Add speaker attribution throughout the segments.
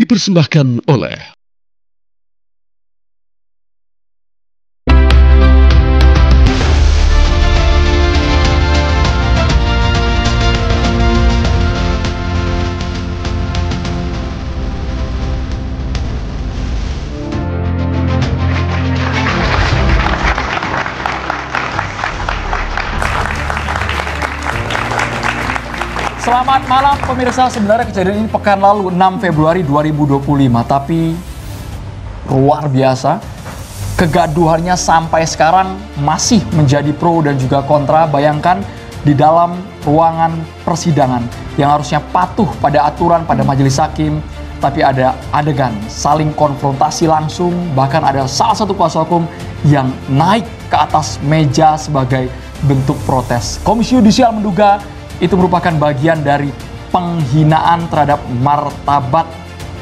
Speaker 1: dipersembahkan oleh
Speaker 2: Selamat malam pemirsa, sebenarnya kejadian ini pekan lalu 6 Februari 2025, tapi luar biasa kegaduhannya sampai sekarang masih menjadi pro dan juga kontra. Bayangkan di dalam ruangan persidangan yang harusnya patuh pada aturan pada majelis hakim, tapi ada adegan saling konfrontasi langsung, bahkan ada salah satu kuasa hukum yang naik ke atas meja sebagai bentuk protes. Komisi Yudisial menduga itu merupakan bagian dari penghinaan terhadap martabat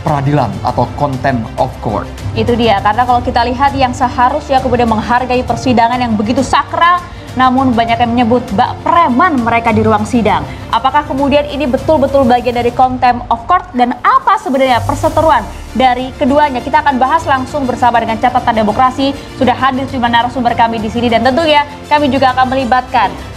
Speaker 2: peradilan atau contempt of court.
Speaker 3: Itu dia, karena kalau kita lihat yang seharusnya kemudian menghargai persidangan yang begitu sakral, namun banyak yang menyebut bak preman mereka di ruang sidang. Apakah kemudian ini betul-betul bagian dari contempt of court dan apa sebenarnya perseteruan dari keduanya? Kita akan bahas langsung bersama dengan Catatan Demokrasi. Sudah hadir sejumlah narasumber kami di sini dan tentunya kami juga akan melibatkan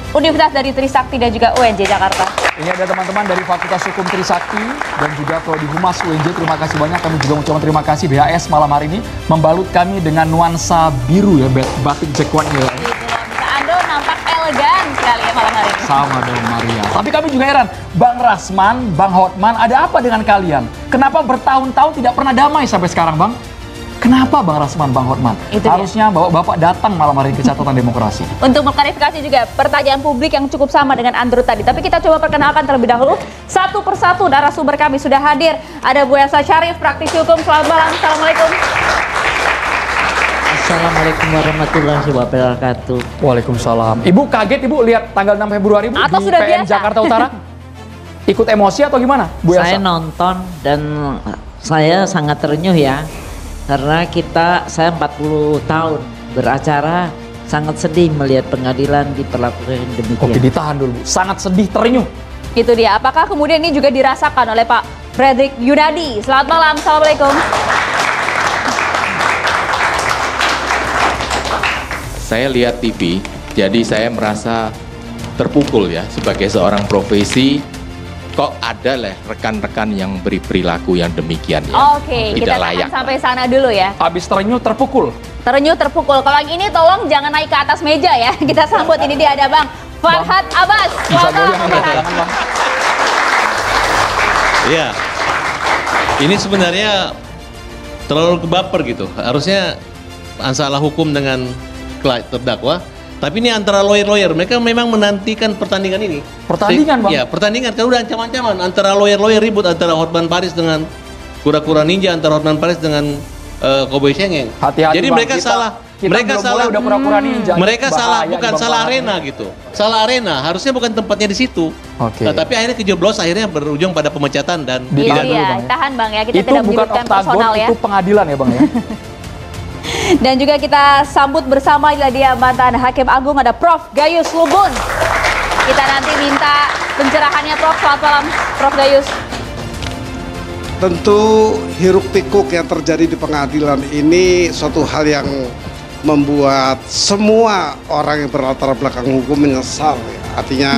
Speaker 3: Universitas dari Trisakti dan juga UNJ Jakarta.
Speaker 2: Ini ada teman-teman dari Fakultas Hukum Trisakti dan juga Prodi Humas UNJ. Terima kasih banyak. Kami juga mengucapkan terima kasih BHS malam hari ini membalut kami dengan nuansa biru ya, batik Jekuan ya.
Speaker 3: Bisa Ando nampak elegan sekali ya malam hari ini.
Speaker 2: Sama dong Maria. Tapi kami juga heran, Bang Rasman, Bang Hotman, ada apa dengan kalian? Kenapa bertahun-tahun tidak pernah damai sampai sekarang, Bang? Kenapa Bang Rasman, Bang Hotman? Harusnya Bapak datang malam hari ke Catatan Demokrasi.
Speaker 3: Untuk mengklarifikasi juga pertanyaan publik yang cukup sama dengan Andrew tadi. Tapi kita coba perkenalkan terlebih dahulu. Satu persatu narasumber kami sudah hadir. Ada Bu Elsa Syarif, praktisi hukum. Selamat malam. Assalamualaikum.
Speaker 4: Assalamualaikum warahmatullahi wabarakatuh.
Speaker 2: Waalaikumsalam. Ibu kaget Ibu lihat tanggal 6 Februari Ibu
Speaker 3: atau
Speaker 2: di
Speaker 3: sudah
Speaker 2: PN
Speaker 3: biasa?
Speaker 2: Jakarta Utara? Ikut emosi atau gimana, Bu Elsa?
Speaker 4: Saya nonton dan saya sangat terenyuh ya. Karena saya 40 tahun beracara, sangat sedih melihat pengadilan diperlakukan demikian.
Speaker 2: Oke, ditahan dulu Bu. Sangat sedih, terenyuh.
Speaker 3: Itu dia. Apakah kemudian ini juga dirasakan oleh Pak Fredrik Yunadi? Selamat malam. Assalamualaikum.
Speaker 5: Saya lihat TV, jadi saya merasa terpukul ya sebagai seorang profesi. Kok ada lah rekan-rekan yang beri perilaku yang demikian ya.
Speaker 3: Oke,
Speaker 5: Tidak
Speaker 3: kita
Speaker 5: layak
Speaker 3: akan sampai sana dulu ya.
Speaker 2: Habis terenyuh, terpukul.
Speaker 3: Terenyuh, terpukul. Kalau yang ini tolong jangan naik ke atas meja ya. Kita sambut, ini dia ada Bang Farhad Abbas.
Speaker 2: Bisa goyang
Speaker 3: Bang
Speaker 2: ya,
Speaker 3: Farhad.
Speaker 2: jangan Bang.
Speaker 6: Iya, ini sebenarnya terlalu kebaper gitu. Harusnya masalah hukum dengan terdakwa. Tapi ini antara lawyer-lawyer, mereka memang menantikan pertandingan ini.
Speaker 2: Pertandingan, Bang?
Speaker 6: Ya, pertandingan, kan udah ancaman-ancaman. Antara lawyer-lawyer ribut, antara Hotman Paris dengan kura-kura ninja, antara Hotman Paris dengan Cowboy Shengeng.
Speaker 2: Hati-hati,
Speaker 6: Jadi
Speaker 2: Bang.
Speaker 6: mereka salah.
Speaker 2: Kita
Speaker 6: Mereka
Speaker 2: belum
Speaker 6: salah.
Speaker 2: mulai udah pura-pura ninja.
Speaker 6: Mereka salah,
Speaker 2: Bahaya
Speaker 6: bukan
Speaker 2: di Bang
Speaker 6: salah
Speaker 2: Farhad.
Speaker 6: arena gitu. Salah arena, harusnya bukan tempatnya di situ.
Speaker 2: Oke.
Speaker 6: Nah, tapi akhirnya kejeblos, akhirnya berujung pada pemecatan dan
Speaker 3: Itu
Speaker 2: Ditahan dulu,
Speaker 3: dia.
Speaker 2: Bang, ya.
Speaker 3: Tahan Bang ya. Kita
Speaker 2: Itu
Speaker 3: tidak
Speaker 2: bukan
Speaker 3: menyebutkan
Speaker 2: oktagon,
Speaker 3: personal ya.
Speaker 2: itu pengadilan ya Bang ya.
Speaker 3: Dan juga kita sambut bersama dia mantan Hakim Agung, ada Prof. Gayus Lubun. Kita nanti minta pencerahannya Prof. Selamat malam Prof. Gayus.
Speaker 7: Tentu hiruk pikuk yang terjadi di pengadilan ini suatu hal yang membuat semua orang yang berlatar belakang hukum menyesal ya. Artinya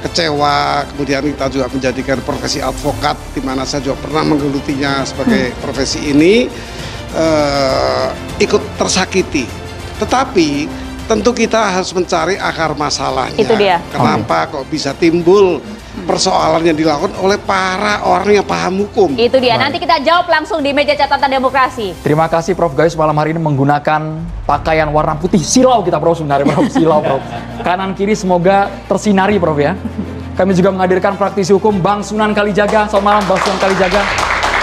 Speaker 7: kecewa, kemudian kita juga menjadikan profesi advokat di mana saya juga pernah menggelutinya sebagai profesi ini ikut tersakiti. Tetapi tentu kita harus mencari akar masalahnya.
Speaker 3: Itu dia.
Speaker 7: Kenapa kok bisa timbul persoalan yang dilakukan oleh para orang yang paham hukum.
Speaker 3: Itu dia. Nanti kita jawab langsung di meja catatan demokrasi.
Speaker 2: Terima kasih Prof. Gayus malam hari ini menggunakan pakaian warna putih. Silau kita Prof sebenarnya Prof. Silau Prof. Kanan kiri semoga tersinari Prof ya. Kami juga menghadirkan praktisi hukum Bang Sunan Kalijaga. Selamat malam Bang Sunan Kalijaga.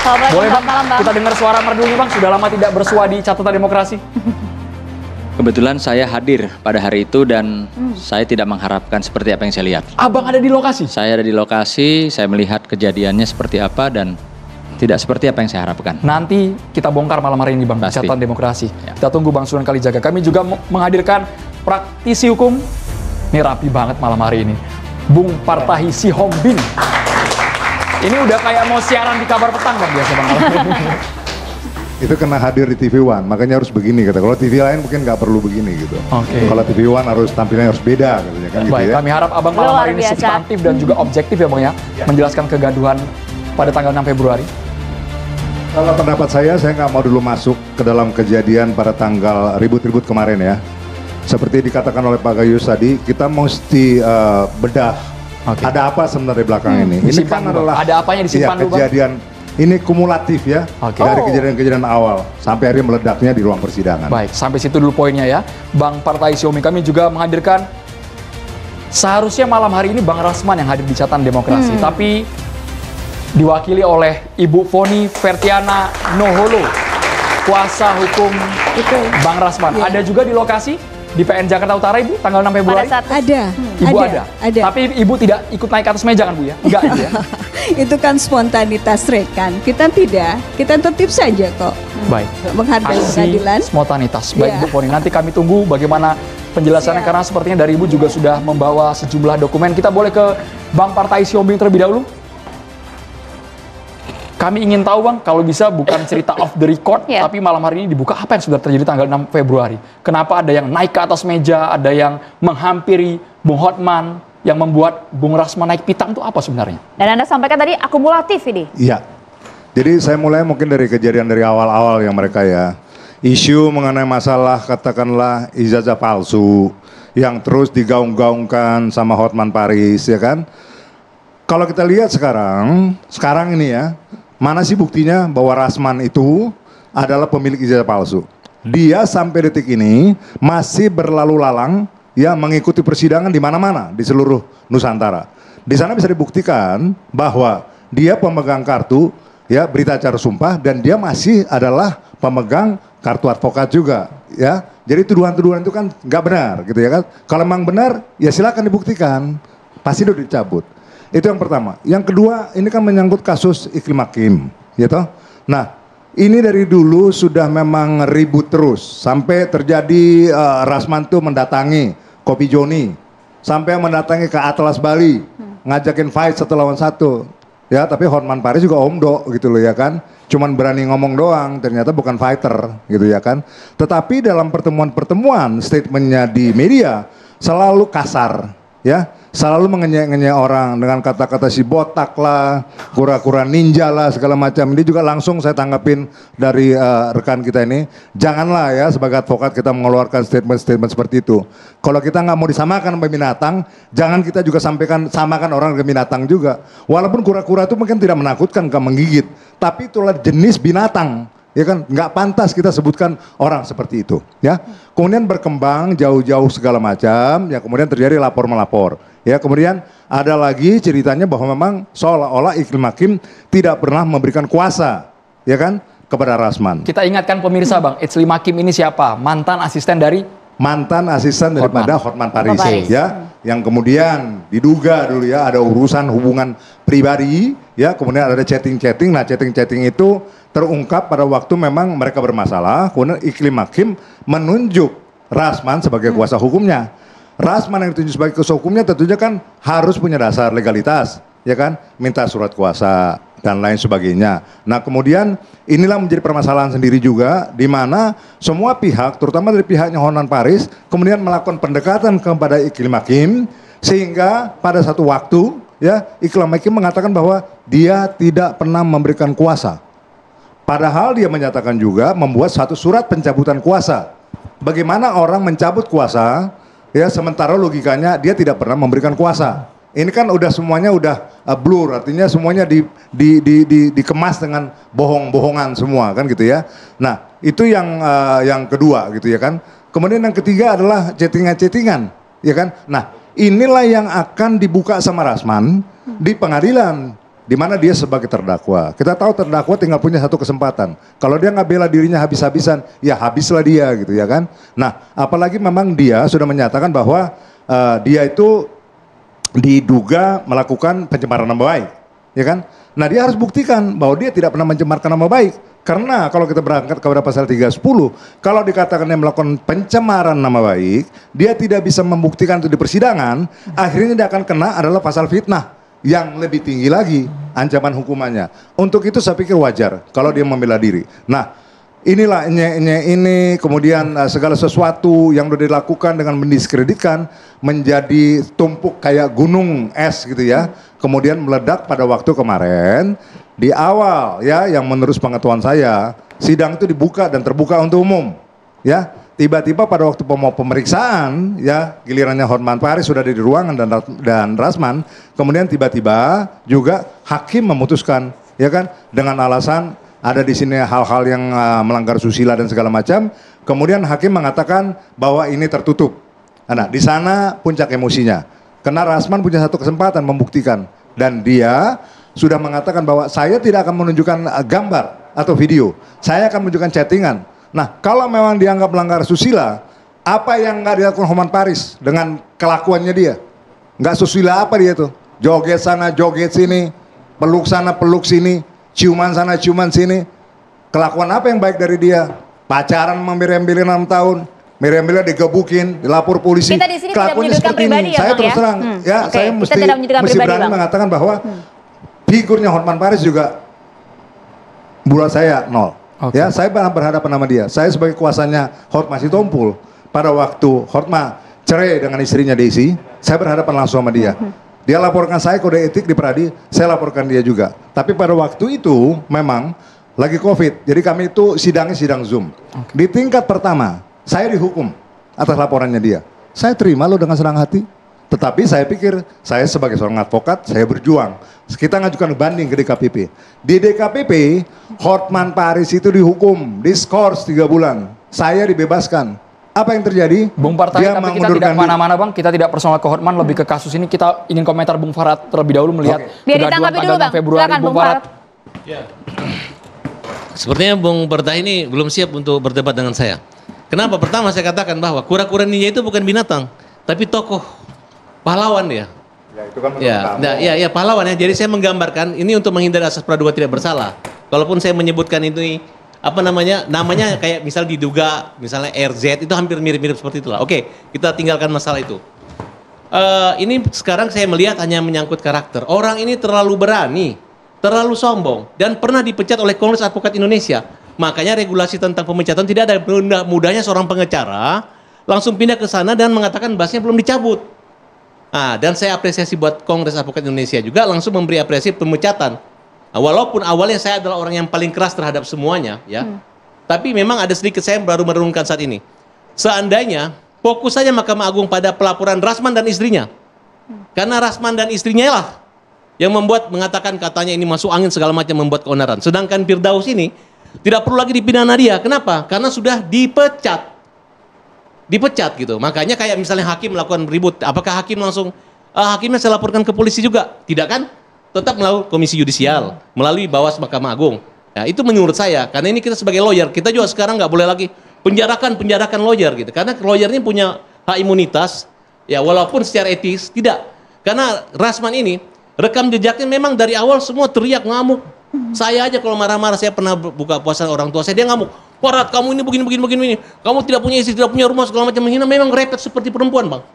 Speaker 3: Assalamualaikum.
Speaker 2: Boleh Bang,
Speaker 3: Selamat malam Bang.
Speaker 2: kita dengar suara merdu nih Bang. Sudah lama tidak bersua di Catatan Demokrasi.
Speaker 8: Kebetulan saya hadir pada hari itu dan saya tidak mengharapkan seperti apa yang saya lihat.
Speaker 2: Abang ada di lokasi?
Speaker 8: Saya ada di lokasi, saya melihat kejadiannya seperti apa dan tidak seperti apa yang saya harapkan.
Speaker 2: Nanti kita bongkar malam hari ini Bang,
Speaker 8: Pasti.
Speaker 2: Catatan Demokrasi.
Speaker 8: Ya.
Speaker 2: Kita tunggu Bang Sunan Kalijaga. Kami juga menghadirkan praktisi hukum. Ini rapi banget malam hari ini. Bung Partahi Sihombing. Ini udah kayak mau siaran di kabar petang Bang biasa Bang.
Speaker 1: Itu kena hadir di TV One, makanya harus begini kata. Kalau TV lain mungkin nggak perlu begini gitu.
Speaker 2: Oke.
Speaker 1: Kalau TV One harus tampilnya harus beda katanya kan gitu
Speaker 2: Baik,
Speaker 1: ya.
Speaker 2: kami harap Abang malam
Speaker 3: Luar
Speaker 2: hari ini
Speaker 3: biasa.
Speaker 2: substantif dan juga objektif ya Bang ya, menjelaskan kegaduhan pada tanggal 6 Februari.
Speaker 1: Kalau pendapat saya nggak mau dulu masuk ke dalam kejadian pada tanggal ribut-ribut kemarin ya. Seperti dikatakan oleh Pak Gayus tadi, kita mesti bedah.
Speaker 2: Oke.
Speaker 1: Ada apa sebenarnya di belakang ini? Ini
Speaker 2: Disimpan
Speaker 1: kan
Speaker 2: dulu, Bang.
Speaker 1: adalah
Speaker 2: Ada apanya disimpan dulu, Bang?
Speaker 1: kejadian. Ini kumulatif ya,
Speaker 2: Oke.
Speaker 1: dari kejadian-kejadian awal sampai akhirnya meledaknya di ruang persidangan.
Speaker 2: Baik, sampai situ dulu poinnya ya. Bang Partai Siomi, kami juga menghadirkan seharusnya malam hari ini Bang Rasman yang hadir di catatan demokrasi, tapi diwakili oleh Ibu Foni Fertiana Noholo, kuasa hukum Bang Rasman. Ada juga di lokasi di PN Jakarta Utara Ibu tanggal 6 Februari.
Speaker 3: Pada saat
Speaker 9: Ada,
Speaker 2: Ibu ada.
Speaker 9: ada.
Speaker 2: Tapi Ibu tidak ikut naik ke atas meja kan Bu ya? Enggak Ibu ya?
Speaker 9: Itu kan spontanitas rekan. Kita tidak, kita tertib saja kok.
Speaker 2: Baik.
Speaker 9: Menghargai
Speaker 2: Aksi
Speaker 9: pengadilan.
Speaker 2: spontanitas. Baik
Speaker 9: Iya.
Speaker 2: Bu Foni, nanti kami tunggu bagaimana penjelasannya
Speaker 9: Siap.
Speaker 2: karena sepertinya dari Ibu juga sudah membawa sejumlah dokumen. Kita boleh ke Bang Partai Siomi terlebih dahulu. Kami ingin tahu Bang, kalau bisa bukan cerita off the record,
Speaker 3: Iya.
Speaker 2: tapi malam hari ini dibuka apa yang sudah terjadi tanggal 6 Februari. Kenapa ada yang naik ke atas meja, ada yang menghampiri Bung Hotman, yang membuat Bung Rasman naik pitam itu apa sebenarnya?
Speaker 3: Dan Anda sampaikan tadi akumulatif ini.
Speaker 1: Iya. Jadi saya mulai mungkin dari kejadian dari awal-awal yang mereka ya. Isu mengenai masalah katakanlah ijazah palsu yang terus digaung-gaungkan sama Hotman Paris ya kan. Kalau kita lihat sekarang ini ya, mana sih buktinya bahwa Rasman itu adalah pemilik ijazah palsu? Dia sampai detik ini masih berlalu lalang ya mengikuti persidangan di mana-mana di seluruh Nusantara. Di sana bisa dibuktikan bahwa dia pemegang kartu ya berita acara sumpah dan dia masih adalah pemegang kartu advokat juga ya. Jadi tuduhan-tuduhan itu kan nggak benar gitu ya kan. Kalau memang benar ya silakan dibuktikan. Pasti udah dicabut. Itu yang pertama. Yang kedua, ini kan menyangkut kasus Iklim Hakim, gitu. Nah, ini dari dulu sudah memang ribut terus sampai terjadi Rasman tuh mendatangi Kopi Joni, sampai mendatangi ke Atlas Bali, ngajakin fight 1 lawan 1. Ya, tapi Hotman Paris juga omdo gitu loh ya kan. Cuman berani ngomong doang, ternyata bukan fighter gitu ya kan. Tetapi dalam pertemuan-pertemuan statementnya di media selalu kasar ya. Selalu mengenyek-ngenyek orang dengan kata-kata si botak lah, kura-kura ninja lah segala macam. Ini juga langsung saya tanggapin dari rekan kita ini. Janganlah ya sebagai advokat kita mengeluarkan statement-statement seperti itu. Kalau kita nggak mau disamakan sama binatang, jangan kita juga samakan orang dengan binatang juga. Walaupun kura-kura itu mungkin tidak menakutkan, nggak menggigit, tapi itulah jenis binatang. Ya kan nggak pantas kita sebutkan orang seperti itu ya. Kemudian berkembang jauh-jauh segala macam ya, kemudian terjadi lapor melapor ya. Kemudian ada lagi ceritanya bahwa memang seolah-olah Iklim Hakim tidak pernah memberikan kuasa ya kan kepada Rasman.
Speaker 2: Kita ingatkan pemirsa Bang, Iklim Hakim ini siapa? Mantan asisten dari
Speaker 1: Mantan asisten daripada Hotman Paris,
Speaker 3: Paris.
Speaker 1: ya, yang kemudian diduga dulu ya ada urusan hubungan pribadi ya, kemudian ada chatting-chatting. Nah, chatting-chatting itu terungkap pada waktu memang mereka bermasalah, kemudian Iklim Hakim menunjuk Rasman sebagai kuasa hukumnya. Rasman yang ditunjuk sebagai kuasa hukumnya tentunya kan harus punya dasar legalitas, ya kan, minta surat kuasa dan lain sebagainya. Nah, kemudian inilah menjadi permasalahan sendiri juga, di mana semua pihak, terutama dari pihaknya Hotman Paris, kemudian melakukan pendekatan kepada Iklim Hakim, sehingga pada satu waktu, ya, Iklim Hakim mengatakan bahwa dia tidak pernah memberikan kuasa. Padahal dia menyatakan juga membuat satu surat pencabutan kuasa. Bagaimana orang mencabut kuasa, ya, sementara logikanya dia tidak pernah memberikan kuasa. Ini kan udah semuanya udah blur, artinya semuanya dikemas dengan bohong-bohongan semua kan gitu ya. Nah, itu yang kedua gitu ya kan. Kemudian yang ketiga adalah chattingan-chattingan, ya kan. Nah, inilah yang akan dibuka sama Rasman di pengadilan, di mana dia sebagai terdakwa. Kita tahu terdakwa tinggal punya satu kesempatan. Kalau dia nggak bela dirinya habis-habisan, ya habislah dia gitu ya kan. Nah, apalagi memang dia sudah menyatakan bahwa dia itu diduga melakukan pencemaran nama baik, ya kan? Nah, dia harus buktikan bahwa dia tidak pernah mencemarkan nama baik. Karena kalau kita berangkat kepada pasal 310, kalau dikatakan dia melakukan pencemaran nama baik, dia tidak bisa membuktikan itu di persidangan, akhirnya dia akan kena adalah pasal fitnah. yang lebih tinggi lagi ancaman hukumannya. Untuk itu saya pikir wajar kalau dia membela diri. Nah, inilah ini kemudian segala sesuatu yang sudah dilakukan dengan mendiskreditkan menjadi tumpuk kayak gunung es gitu ya. Kemudian meledak pada waktu kemarin di awal ya, yang menurut pengetahuan saya sidang itu dibuka dan terbuka untuk umum ya. Tiba-tiba pada waktu pemeriksaan ya, gilirannya Hotman Paris sudah ada di ruangan dan Rasman, kemudian tiba-tiba juga hakim memutuskan ya kan, dengan alasan ada di sini hal-hal yang melanggar susila dan segala macam. Kemudian hakim mengatakan bahwa ini tertutup. Nah, di sana puncak emosinya. Karena Rasman punya satu kesempatan membuktikan dan dia sudah mengatakan bahwa saya tidak akan menunjukkan gambar atau video. Saya akan menunjukkan chattingan. Nah, kalau memang dianggap melanggar susila, apa yang nggak dilakukan Hotman Paris dengan kelakuannya dia? Nggak susila apa dia tuh? Joget sana, joget sini, peluk sana, peluk sini, ciuman sana, ciuman sini. Kelakuan apa yang baik dari dia? Pacaran sama Miriam Bellina 6 tahun, Miriam Bellina digebukin, dilapor polisi.
Speaker 3: Kita di sini
Speaker 1: kelakuannya
Speaker 3: tidak
Speaker 1: seperti
Speaker 3: pribadi
Speaker 1: ini.
Speaker 3: ya,
Speaker 1: Saya
Speaker 3: Bang,
Speaker 1: terus
Speaker 3: ya?
Speaker 1: terang, ya
Speaker 3: Oke,
Speaker 1: saya
Speaker 3: kita tidak menyudutkan
Speaker 1: mesti
Speaker 3: pribadi,
Speaker 1: berani
Speaker 3: Bang.
Speaker 1: mengatakan bahwa figurnya Hotman Paris juga buat saya nol. Ya, saya berhadapan sama dia. Saya sebagai kuasanya Hotma Sitompul, pada waktu Hotma cerai dengan istrinya Desi, saya berhadapan langsung sama dia. Dia laporkan saya kode etik di Peradi, saya laporkan dia juga. Tapi pada waktu itu memang lagi COVID, jadi kami itu sidangnya sidang Zoom. Di tingkat pertama, saya dihukum atas laporannya dia. Saya terima loh dengan senang hati. Tetapi saya pikir, saya sebagai seorang advokat, saya berjuang. Kita ngajukan banding ke DKPP. Di DKPP, Hotman Paris itu dihukum, diskors 3 bulan. Saya dibebaskan. Apa yang terjadi?
Speaker 2: Bung Partai, tapi kita tidak kemana-mana Bang, kita tidak personal ke Hotman, lebih ke kasus ini. Kita ingin komentar Bung Farad terlebih dahulu melihat
Speaker 3: Biar ditanggapi dulu Bang,
Speaker 2: Februari.
Speaker 3: silakan Bung Farad.
Speaker 6: Ya. Sepertinya Bung Partai ini belum siap untuk berdebat dengan saya. Kenapa? Pertama saya katakan bahwa kura-kura ninja itu bukan binatang, tapi tokoh pahlawan dia.
Speaker 1: Ya, itu kan
Speaker 6: ya pahlawan ya. Jadi saya menggambarkan ini untuk menghindari asas praduga tidak bersalah. Kalaupun saya menyebutkan itu apa namanya kayak misal diduga misalnya RZ itu hampir mirip-mirip seperti itulah. Oke, kita tinggalkan masalah itu. Ini sekarang saya melihat hanya menyangkut karakter. Orang ini terlalu berani, terlalu sombong dan pernah dipecat oleh Kongres Advokat Indonesia. Makanya regulasi tentang pemecatan tidak ada mudahnya seorang pengacara langsung pindah ke sana dan mengatakan bahasnya belum dicabut. Dan saya apresiasi buat Kongres Advokat Indonesia juga langsung memberi apresiasi pemecatan. Walaupun awalnya saya adalah orang yang paling keras terhadap semuanya, ya. Tapi memang ada sedikit saya baru merenungkan saat ini. Seandainya fokus saja Mahkamah Agung pada pelaporan Rasman dan istrinya. Karena Rasman dan istrinya lah yang mengatakan katanya ini masuk angin segala macam membuat keonaran. Sedangkan Firdaus ini tidak perlu lagi dipidana dia. Kenapa? Karena sudah dipecat gitu. Makanya kayak misalnya hakim melakukan ribut, apakah hakim langsung hakimnya saya laporkan ke polisi juga? Tidak kan? Tetap melalui komisi yudisial, melalui Bawas Mahkamah Agung. Ya, itu menurut saya, karena ini kita sebagai lawyer, kita juga sekarang nggak boleh lagi penjarakan lawyer gitu. Karena lawyer ini punya hak imunitas, ya walaupun secara etis tidak. Karena Rasman ini rekam jejaknya memang dari awal semua teriak ngamuk. Saya aja kalau marah-marah, saya pernah buka puasa orang tua saya, dia ngamuk. Farad, kamu ini begini. Kamu tidak punya istri, tidak punya rumah, segala macam menghina. Memang repet seperti perempuan, Bang.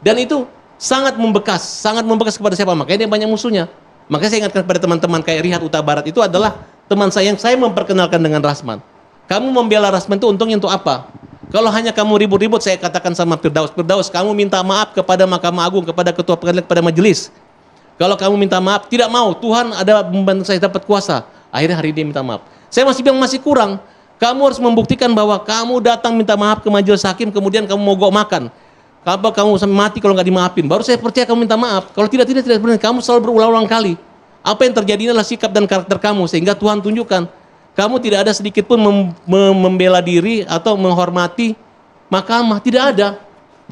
Speaker 6: Dan itu sangat membekas kepada siapa? Makanya dia banyak musuhnya. Makanya saya ingatkan kepada teman-teman kayak Rihat Uta Barat itu adalah teman saya yang saya memperkenalkan dengan Rasman. Kamu membela Rasman itu untungnya untuk apa? Kalau hanya kamu ribut-ribut, saya katakan sama Firdaus, kamu minta maaf kepada Mahkamah Agung, kepada Ketua Pengadilan, kepada Majelis. Kalau kamu minta maaf, tidak mau. Tuhan ada membantu saya dapat kuasa. Akhirnya hari ini minta maaf. Saya masih bilang masih kurang. Kamu harus membuktikan bahwa kamu datang minta maaf ke majelis hakim, kemudian kamu mogok makan. Kamu sampai mati kalau nggak dimaafin. Baru saya percaya kamu minta maaf. Kalau tidak benar. Kamu selalu berulang-ulang kali. Apa yang terjadi adalah sikap dan karakter kamu. Sehingga Tuhan tunjukkan. Kamu tidak ada sedikit pun membela diri atau menghormati mahkamah. Tidak ada.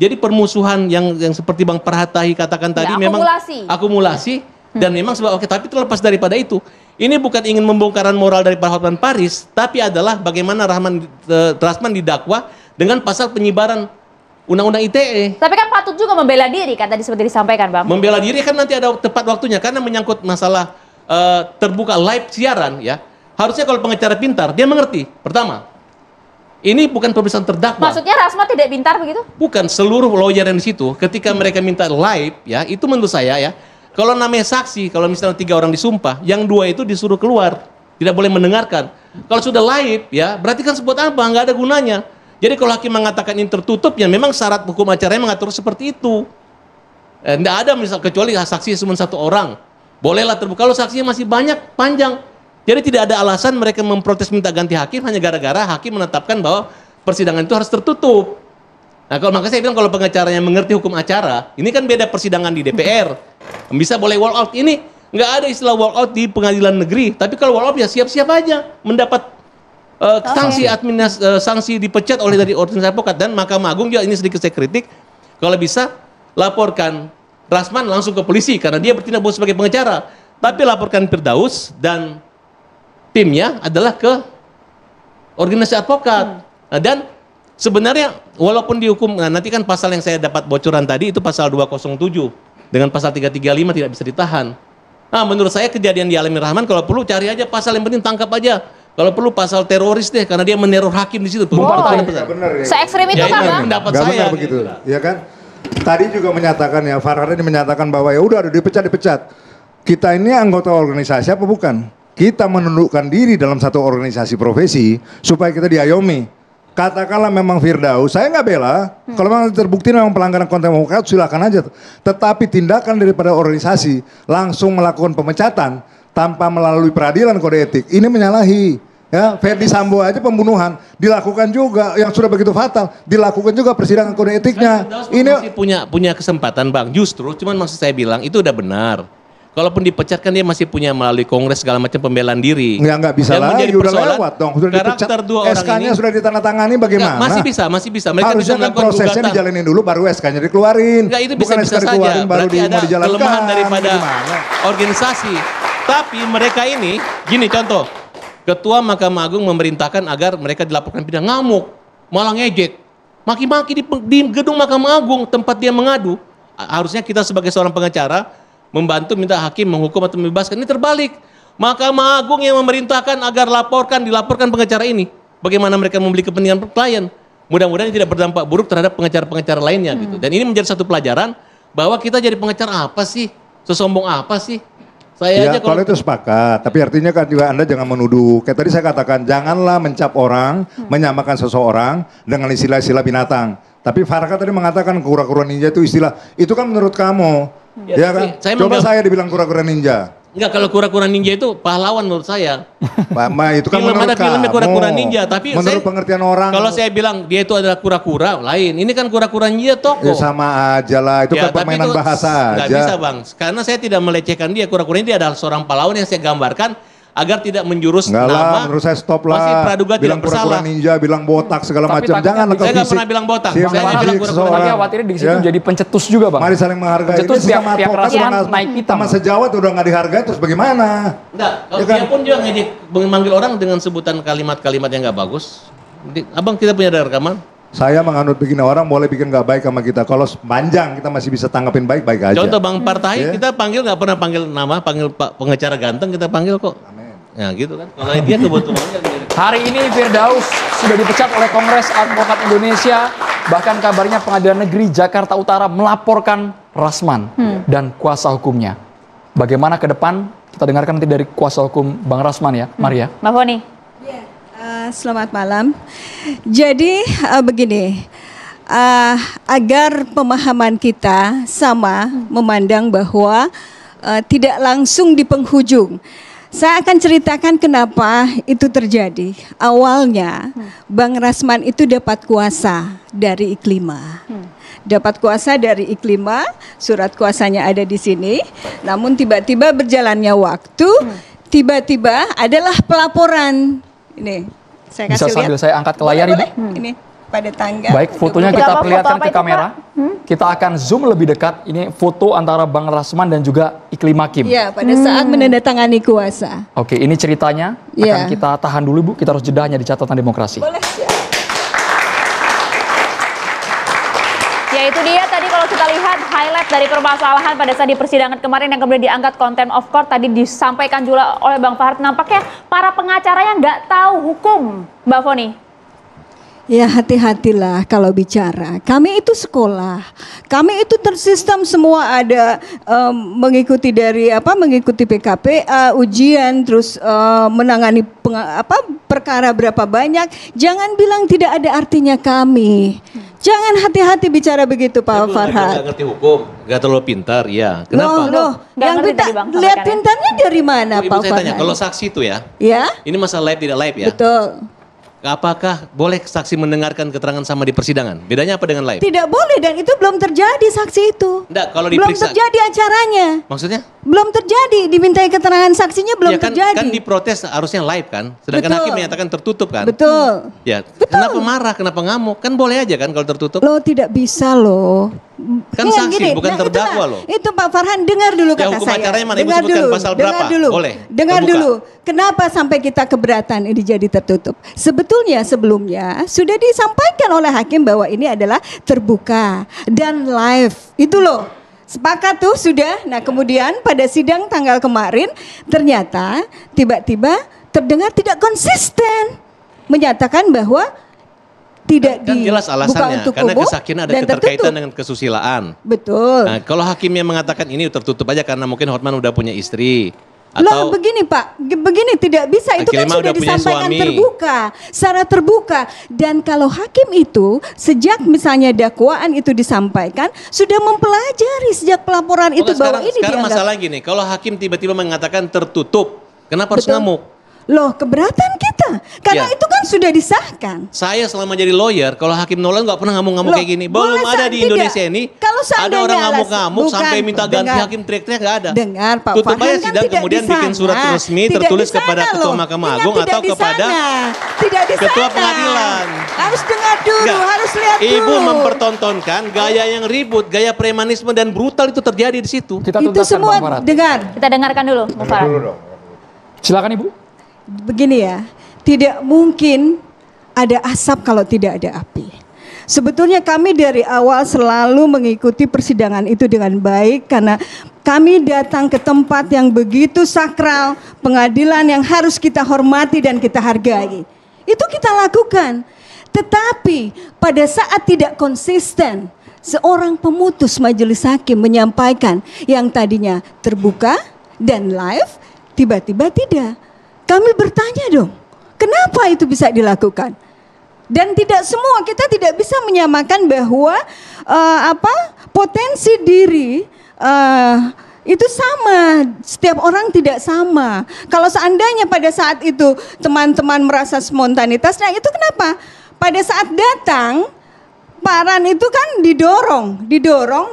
Speaker 6: Jadi permusuhan yang seperti Bang Parhatahi katakan tadi memang akumulasi. Dan memang sebab tapi terlepas daripada itu. Ini bukan ingin membongkaran moral dari Pak Hotman Paris, tapi adalah bagaimana Rasman didakwa dengan pasal penyebaran Undang-Undang ITE.
Speaker 3: Tapi kan patut juga membela diri, kan tadi seperti disampaikan, Bang.
Speaker 6: Membela diri kan nanti ada tepat waktunya, karena menyangkut masalah terbuka live siaran, ya. Harusnya kalau pengacara pintar, dia mengerti. Pertama, ini bukan pemeriksaan terdakwa.
Speaker 3: Maksudnya Rasman tidak pintar begitu?
Speaker 6: Bukan, seluruh lawyer yang di situ, ketika mereka minta live, ya, itu menurut saya, ya, Kalau namanya saksi, kalau misalnya 3 orang disumpah, yang 2 itu disuruh keluar, tidak boleh mendengarkan. Kalau sudah live, ya berarti kan sebut apa? Nggak ada gunanya. Jadi kalau hakim mengatakan ini tertutup, ya memang syarat hukum acaranya mengatur seperti itu. Tidak ada misal kecuali saksi cuma 1 orang. Bolehlah terbuka. Kalau saksinya masih banyak, panjang. Jadi tidak ada alasan mereka memprotes minta ganti hakim hanya gara-gara hakim menetapkan bahwa persidangan itu harus tertutup. Nah, kalau makanya saya bilang kalau pengacara yang mengerti hukum acara, ini kan beda persidangan di DPR. Bisa boleh walk out. Ini nggak ada istilah walk out di pengadilan negeri. Tapi kalau walk out ya siap-siap aja mendapat sanksi dipecat oleh dari organisasi advokat. Dan Mahkamah Agung juga ini sedikit saya kritik. Kalau bisa laporkan Rasman langsung ke polisi karena dia bertindak sebagai pengacara. Tapi laporkan Firdaus dan timnya adalah ke organisasi advokat. Nah, dan sebenarnya walaupun dihukum, nah nanti kan pasal yang saya dapat bocoran tadi itu pasal 207 dengan pasal 335 tidak bisa ditahan. Nah, menurut saya kejadian di Alamin Rahman kalau perlu cari aja pasal yang penting tangkap aja. Kalau perlu pasal teroris deh karena dia meneror hakim di situ.
Speaker 3: Se-ekstrim itu kan, Bang?
Speaker 6: Pendapat
Speaker 1: Nggak
Speaker 6: saya
Speaker 1: benar begitu, ya kan? Tadi juga menyatakan ya, Farhadi menyatakan bahwa ya udah dipecat. Kita ini anggota organisasi apa bukan? Kita menundukkan diri dalam satu organisasi profesi supaya kita diayomi. Katakanlah memang Firdaus, saya nggak bela. Kalau memang terbukti memang pelanggaran konten demokrat, silakan aja. Tetapi tindakan daripada organisasi langsung melakukan pemecatan tanpa melalui peradilan kode etik, ini menyalahi. Ya, Ferdi Sambo aja pembunuhan dilakukan juga yang sudah begitu fatal, dilakukan juga persidangan kode etiknya.
Speaker 6: Ini masih punya kesempatan, Bang. Justru cuman maksud saya bilang itu udah benar. Kalaupun dipecat kan dia masih punya melalui kongres segala macam pembelaan diri.
Speaker 1: Nggak bisa lagi, udah lewat dong. Sudah dipecat, SK-nya sudah ditandatangani bagaimana?
Speaker 6: Masih bisa. Mereka
Speaker 1: harusnya kan prosesnya dijalanin dulu baru SK-nya dikeluarin.
Speaker 6: Nggak, itu
Speaker 1: bukan
Speaker 6: bisa
Speaker 1: SK
Speaker 6: saja.
Speaker 1: dikeluarin baru
Speaker 6: Berarti ada
Speaker 1: dijalankan.
Speaker 6: kelemahan daripada organisasi. Tapi mereka ini, gini contoh. Ketua Mahkamah Agung memerintahkan agar mereka dilaporkan pidana, ngamuk, malah ngejek, maki-maki di gedung Mahkamah Agung tempat dia mengadu. Harusnya kita sebagai seorang pengacara membantu minta hakim menghukum atau membebaskan. Ini terbalik. Mahkamah Agung yang memerintahkan agar dilaporkan pengacara ini. Bagaimana mereka membeli kepentingan klien. Mudah-mudahan tidak berdampak buruk terhadap pengacara-pengacara lainnya gitu. Dan ini menjadi satu pelajaran bahwa kita jadi pengacara apa sih? Sesombong apa sih? Saya
Speaker 1: ya,
Speaker 6: aja
Speaker 1: kalau itu sepakat, tapi artinya kan juga Anda jangan menuduh. Kayak tadi saya katakan, janganlah mencap orang, menyamakan seseorang dengan istilah-istilah binatang. Tapi Farah tadi mengatakan kura-kura ninja itu istilah, itu kan menurut kamu, ya kan? Coba saya dibilang kura-kura ninja.
Speaker 6: Enggak, kalau kura-kura ninja itu pahlawan menurut saya.
Speaker 1: Itu kan menurut kamu.
Speaker 6: Filmnya kura-kura ninja, tapi
Speaker 1: menurut pengertian orang.
Speaker 6: Kalau saya bilang dia itu adalah kura-kura, lain. Ini kan kura-kura ninja toko.
Speaker 1: Ya sama aja lah, itu kan permainan bahasa aja.
Speaker 6: Nggak bisa, Bang. Karena saya tidak melecehkan dia. Kura-kura ini dia adalah seorang pahlawan yang saya gambarkan agar tidak menjurus
Speaker 1: Nggak
Speaker 6: nama.
Speaker 1: lah, menurut saya stop lah.
Speaker 6: Masih praduga
Speaker 1: bilang
Speaker 6: tidak bersalah.
Speaker 1: Ninja, bilang botak segala macam. Jangan lah.
Speaker 6: Saya nggak pernah bilang botak. Saya bilang kura-kura.
Speaker 2: Tapi khawatirnya di situ jadi pencetus juga, Bang.
Speaker 1: Mari saling menghargai.
Speaker 2: Pencetus pihak Rasman naik pitam.
Speaker 1: Sama sejawat udah nggak dihargai terus bagaimana?
Speaker 6: Enggak, kalau dia pun juga ngejek memanggil orang dengan sebutan kalimat-kalimat yang nggak bagus. Abang kita punya rekaman.
Speaker 1: Saya menganut begini, orang boleh bikin nggak baik sama kita. Kalau panjang kita masih bisa tanggapin baik-baik aja.
Speaker 6: Contoh Bang Partai, kita panggil nggak pernah panggil nama, panggil Pak pengacara ganteng kita panggil kok. Amin. Ya gitu kan. Kalau dia kebetulannya.
Speaker 2: Hari ini Firdaus sudah dipecat oleh Kongres Advokat Indonesia. Bahkan kabarnya Pengadilan Negeri Jakarta Utara melaporkan Rasman dan kuasa hukumnya. Bagaimana ke depan? Kita dengarkan nanti dari kuasa hukum Bang Rasman ya, Maria.
Speaker 3: Mbak Foni.
Speaker 9: Selamat malam. Jadi begini, agar pemahaman kita sama memandang bahwa tidak langsung di penghujung. Saya akan ceritakan kenapa itu terjadi. Awalnya Bang Rasman itu dapat kuasa dari Iklima. Dapat kuasa dari Iklima, surat kuasanya ada di sini. Namun tiba-tiba berjalannya waktu, tiba-tiba adalah pelaporan. Ini. Saya
Speaker 2: bisa sambil
Speaker 9: lihat.
Speaker 2: Saya angkat ke layar, Ibu.
Speaker 9: Ini pada tanggal.
Speaker 2: Baik, fotonya kita perlihatkan ke kamera. Kita akan zoom lebih dekat. Ini foto antara Bang Rasman dan juga Iklima Kim.
Speaker 9: Ya, pada saat menandatangani kuasa.
Speaker 2: Oke, ini ceritanya. Akan kita tahan dulu, Bu. Kita harus jedahnya di catatan demokrasi.
Speaker 9: Boleh ya.
Speaker 3: Ya itu dia tadi kalau kita lihat highlight dari permasalahan pada saat di persidangan kemarin yang kemudian diangkat contempt of court tadi disampaikan juga oleh Bang Fahad. Nampaknya para pengacara yang nggak tahu hukum, Mbak Foni.
Speaker 9: Ya hati-hatilah kalau bicara. Kami itu sekolah, kami itu tersistem semua ada mengikuti dari mengikuti PKPA, ujian, terus menangani perkara berapa banyak. Jangan bilang tidak ada artinya kami. Jangan hati-hati bicara begitu Pak Farhad.
Speaker 6: Nggak ngerti hukum, nggak terlalu pintar, ya. Kenapa?
Speaker 9: Loh, yang
Speaker 3: ngerti tadi, Bang,
Speaker 9: lihat
Speaker 3: sampaikan ya.
Speaker 9: pintarnya dari mana
Speaker 6: Ibu
Speaker 9: Pak
Speaker 6: saya
Speaker 9: Farhad?
Speaker 6: tanya, kalau saksi itu ya,
Speaker 9: Ya,
Speaker 6: ini masalah live tidak live ya?
Speaker 9: betul.
Speaker 6: Apakah boleh saksi mendengarkan keterangan sama di persidangan? Bedanya apa dengan live?
Speaker 9: Tidak boleh dan itu belum terjadi saksi itu.
Speaker 6: Enggak, kalau
Speaker 9: Belum
Speaker 6: diperiksa.
Speaker 9: terjadi acaranya.
Speaker 6: Maksudnya?
Speaker 9: Belum terjadi, dimintai keterangan saksinya belum
Speaker 6: Ya kan,
Speaker 9: terjadi.
Speaker 6: kan diprotes harusnya live kan? Sedangkan
Speaker 9: Betul.
Speaker 6: hakim menyatakan tertutup kan?
Speaker 9: Betul.
Speaker 6: Ya,
Speaker 9: Betul.
Speaker 6: kenapa marah, kenapa ngamuk? Kan boleh aja kan kalau tertutup?
Speaker 9: Loh tidak bisa loh.
Speaker 6: Kan
Speaker 9: Ingat
Speaker 6: saksi, bukan terdakwa loh.
Speaker 9: Itu Pak Farhan dengar dulu
Speaker 6: Ya,
Speaker 9: kata
Speaker 6: hukum
Speaker 9: saya.
Speaker 6: acaranya mana? Ibu
Speaker 9: Dengar
Speaker 6: sebutkan
Speaker 9: dulu,
Speaker 6: pasal
Speaker 9: dengar
Speaker 6: berapa?
Speaker 9: dulu.
Speaker 6: Boleh,
Speaker 9: Dengar
Speaker 6: terbuka.
Speaker 9: dulu. Kenapa sampai kita keberatan ini jadi tertutup? Sebetulnya sebelumnya sudah disampaikan oleh hakim bahwa ini adalah terbuka dan live. Itu loh. Sepakat tuh sudah. Nah kemudian pada sidang tanggal kemarin ternyata tiba-tiba terdengar tidak konsisten menyatakan bahwa tidak
Speaker 6: Kan jelas
Speaker 9: dibuka
Speaker 6: alasannya,
Speaker 9: untuk
Speaker 6: karena
Speaker 9: umum
Speaker 6: kesaksian ada
Speaker 9: dan
Speaker 6: keterkaitan
Speaker 9: tertutup.
Speaker 6: dengan kesusilaan.
Speaker 9: Betul.
Speaker 6: Nah, kalau hakimnya mengatakan ini tertutup aja karena mungkin Hotman udah punya istri.
Speaker 9: Loh begini Pak, begini tidak bisa, itu kan
Speaker 6: Akilema
Speaker 9: sudah
Speaker 6: udah punya
Speaker 9: disampaikan
Speaker 6: suami.
Speaker 9: terbuka, secara terbuka. Dan kalau hakim itu sejak misalnya dakwaan itu disampaikan, sudah mempelajari sejak pelaporan itu bahwa ini
Speaker 6: sekarang
Speaker 9: dianggap.
Speaker 6: masalah gini, kalau hakim tiba-tiba mengatakan tertutup, kenapa harus
Speaker 9: Betul.
Speaker 6: ngamuk?
Speaker 9: Loh keberatan kita, karena
Speaker 6: Ya.
Speaker 9: itu kan sudah disahkan.
Speaker 6: Saya selama jadi lawyer, kalau hakim nolak nggak pernah ngamuk-ngamuk
Speaker 9: Loh,
Speaker 6: kayak gini.
Speaker 9: boleh
Speaker 6: Belum ada di
Speaker 9: tidak.
Speaker 6: Indonesia ini.
Speaker 9: Kalau
Speaker 6: ada
Speaker 9: seandainya
Speaker 6: orang
Speaker 9: alas-
Speaker 6: ngamuk-ngamuk
Speaker 9: bukan,
Speaker 6: sampai minta ganti
Speaker 9: dengar.
Speaker 6: hakim teriak-teriak nggak ada.
Speaker 9: Dengar Pak
Speaker 6: Tutup
Speaker 9: Farhan
Speaker 6: aja
Speaker 9: kan
Speaker 6: sidang
Speaker 9: tidak
Speaker 6: kemudian
Speaker 9: di
Speaker 6: bikin
Speaker 9: sana.
Speaker 6: surat resmi
Speaker 9: Tidak
Speaker 6: tertulis
Speaker 9: di sana
Speaker 6: kepada Ketua
Speaker 9: loh.
Speaker 6: Mahkamah
Speaker 9: Ingat,
Speaker 6: Agung
Speaker 9: tidak
Speaker 6: atau
Speaker 9: di
Speaker 6: kepada
Speaker 9: sana. Tidak di
Speaker 6: Ketua
Speaker 9: sana.
Speaker 6: Pengadilan.
Speaker 9: Harus dengar dulu,
Speaker 6: Enggak.
Speaker 9: harus lihat dulu.
Speaker 6: Ibu mempertontonkan gaya yang ribut, gaya premanisme dan brutal itu terjadi di situ.
Speaker 2: Kita
Speaker 9: Itu
Speaker 2: tuntaskan
Speaker 9: semua
Speaker 2: Bang Farhad.
Speaker 9: dengar.
Speaker 3: Kita dengarkan dulu, Bu Farhan.
Speaker 2: Silakan Ibu.
Speaker 9: Begini ya, tidak mungkin ada asap kalau tidak ada api. Sebetulnya kami dari awal selalu mengikuti persidangan itu dengan baik karena kami datang ke tempat yang begitu sakral, pengadilan yang harus kita hormati dan kita hargai. Itu kita lakukan. Tetapi pada saat tidak konsisten, seorang pemutus majelis hakim menyampaikan yang tadinya terbuka dan live, tiba-tiba tidak. Kami bertanya dong, kenapa itu bisa dilakukan? Dan tidak semua, kita tidak bisa menyamakan bahwa potensi diri itu sama, setiap orang tidak sama. Kalau seandainya pada saat itu teman-teman merasa spontanitas, nah itu kenapa? Pada saat datang, Pak Ran itu kan didorong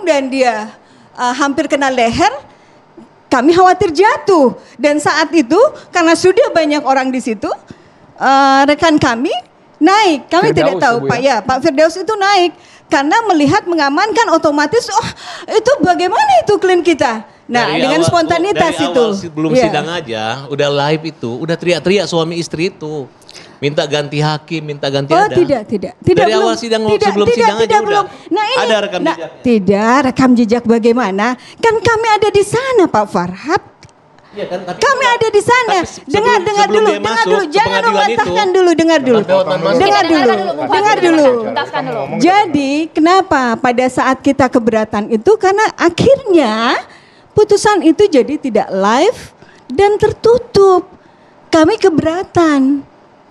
Speaker 9: dan dia hampir kena leher. Kami khawatir jatuh dan saat itu karena sudah banyak orang di situ, rekan kami naik. Kami
Speaker 2: Firdaus,
Speaker 9: tidak tahu
Speaker 2: Ibu,
Speaker 9: Pak
Speaker 2: ya?
Speaker 9: Pak Firdaus itu naik karena melihat mengamankan otomatis. Oh itu bagaimana itu klien kita? Nah
Speaker 6: Dari
Speaker 9: dengan
Speaker 6: awal-
Speaker 9: spontanitas
Speaker 6: dari
Speaker 9: itu.
Speaker 6: awal belum
Speaker 9: Iya.
Speaker 6: sidang aja, udah live itu, udah teriak-teriak suami istri itu. Minta ganti hakim, minta ganti
Speaker 9: Oh
Speaker 6: ada.
Speaker 9: tidak.
Speaker 6: Dari awal sidang, sebelum sidang aja udah ada rekam jejaknya.
Speaker 9: Tidak rekam jejak bagaimana? Kan kami ada di sana Pak Farhad.
Speaker 6: Iya kan, tapi
Speaker 9: Kami ada di sana.
Speaker 6: tapi sebelum-
Speaker 9: Dengar
Speaker 6: sebelum
Speaker 9: dulu,
Speaker 6: dia
Speaker 9: dengar
Speaker 6: masuk
Speaker 9: dulu.
Speaker 6: ke
Speaker 9: Jangan
Speaker 6: pengadilan
Speaker 9: mematahkan
Speaker 6: itu,
Speaker 9: dulu, dengar dulu.
Speaker 6: sampai Hotman masuk.
Speaker 9: Dengar
Speaker 3: Kita
Speaker 9: dulu.
Speaker 3: dengarkan dulu, Bu Farhan.
Speaker 9: Dengar
Speaker 3: Kita
Speaker 9: dulu.
Speaker 3: tuntaskan dulu.
Speaker 9: Jadi kenapa pada saat kita keberatan itu karena akhirnya putusan itu jadi tidak live dan tertutup. Kami keberatan.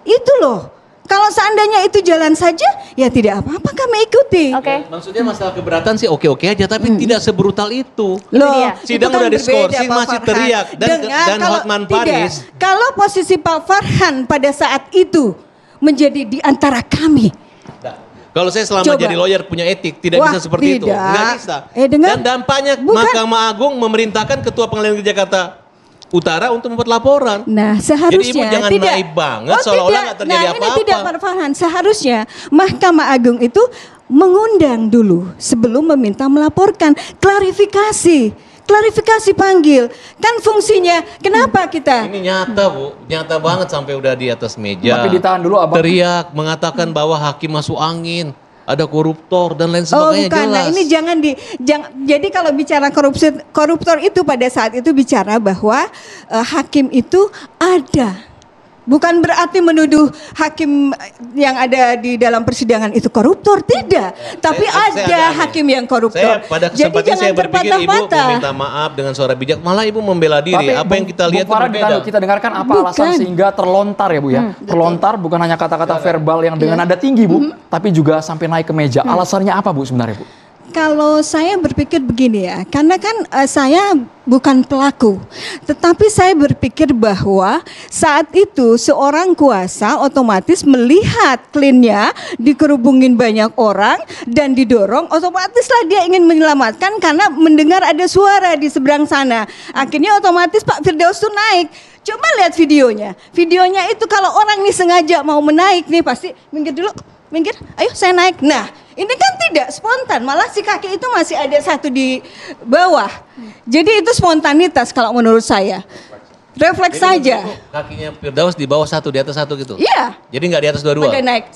Speaker 9: Itu loh. Kalau seandainya itu jalan saja, ya tidak apa-apa kami ikuti.
Speaker 3: Oke.
Speaker 6: Maksudnya masalah keberatan sih oke-oke aja, tapi tidak sebrutal itu.
Speaker 9: Loh,
Speaker 3: dia.
Speaker 6: Sidang
Speaker 9: itu kan
Speaker 6: udah
Speaker 9: berbeda,
Speaker 6: diskorsing,
Speaker 9: Pak
Speaker 6: masih
Speaker 9: Farhan.
Speaker 6: teriak. Dan
Speaker 9: kalau
Speaker 6: Hotman
Speaker 9: tidak,
Speaker 6: Paris.
Speaker 9: Kalau posisi Pak Farhan pada saat itu menjadi di antara kami.
Speaker 6: Nah, kalau saya selama
Speaker 9: Coba.
Speaker 6: jadi lawyer punya etik, tidak
Speaker 9: Wah,
Speaker 6: bisa seperti itu.
Speaker 9: tidak.
Speaker 6: Nggak bisa.
Speaker 9: Dengar.
Speaker 6: Dan dampaknya
Speaker 9: Bukan.
Speaker 6: Mahkamah Agung memerintahkan Ketua Pengadilan Negeri Jakarta Utara untuk membuat laporan.
Speaker 9: Nah seharusnya
Speaker 6: Jadi ibu jangan
Speaker 9: tidak.
Speaker 6: naif banget, seolah-olah
Speaker 9: tidak.
Speaker 6: nggak terjadi
Speaker 9: Nah ini
Speaker 6: apa-apa.
Speaker 9: tidak Pak Farhan. Seharusnya Mahkamah Agung itu mengundang dulu sebelum meminta melaporkan. Klarifikasi panggil. Kan fungsinya kenapa kita?
Speaker 6: Ini nyata Bu, nyata banget sampai udah di atas meja.
Speaker 2: Tapi ditahan dulu Abang.
Speaker 6: Teriak, mengatakan bahwa hakim masuk angin, ada koruptor dan lain
Speaker 9: Oh
Speaker 6: sebagainya
Speaker 9: bukan,
Speaker 6: jelas.
Speaker 9: nah ini jadi kalau bicara koruptor itu pada saat itu bicara bahwa hakim itu ada Bukan berarti menuduh hakim yang ada di dalam persidangan itu koruptor, tidak. Tapi ada hakim yang koruptor.
Speaker 6: Saya pada kesempatan saya berpikir ibu meminta maaf dengan suara bijak, malah ibu membela diri.
Speaker 2: Tapi
Speaker 6: apa yang kita lihat
Speaker 2: Bu Farah,
Speaker 6: berbeda.
Speaker 2: kita dengarkan apa alasan sehingga terlontar ya Bu ya. Terlontar bukan hanya kata-kata verbal yang dengan nada tinggi Bu, tapi juga sampai naik ke meja. Alasannya apa Bu sebenarnya Bu?
Speaker 9: Kalau saya berpikir begini ya, karena kan saya bukan pelaku, tetapi saya berpikir bahwa saat itu seorang kuasa otomatis melihat kliennya dikerubungin banyak orang dan didorong, otomatislah dia ingin menyelamatkan karena mendengar ada suara di seberang sana. Akhirnya otomatis Pak Firdaus tuh naik. Coba lihat videonya. Videonya itu kalau orang nih sengaja mau menaik nih pasti minggir dulu, minggir, ayo saya naik. Nah, ini kan tidak spontan, malah si kaki itu masih ada satu di bawah. Jadi itu spontanitas kalau menurut saya. Refleks saja.
Speaker 6: Kakinya Firdaus di bawah satu, di atas satu gitu?
Speaker 9: Iya.
Speaker 6: Jadi nggak di atas dua-dua?
Speaker 9: Pada naik.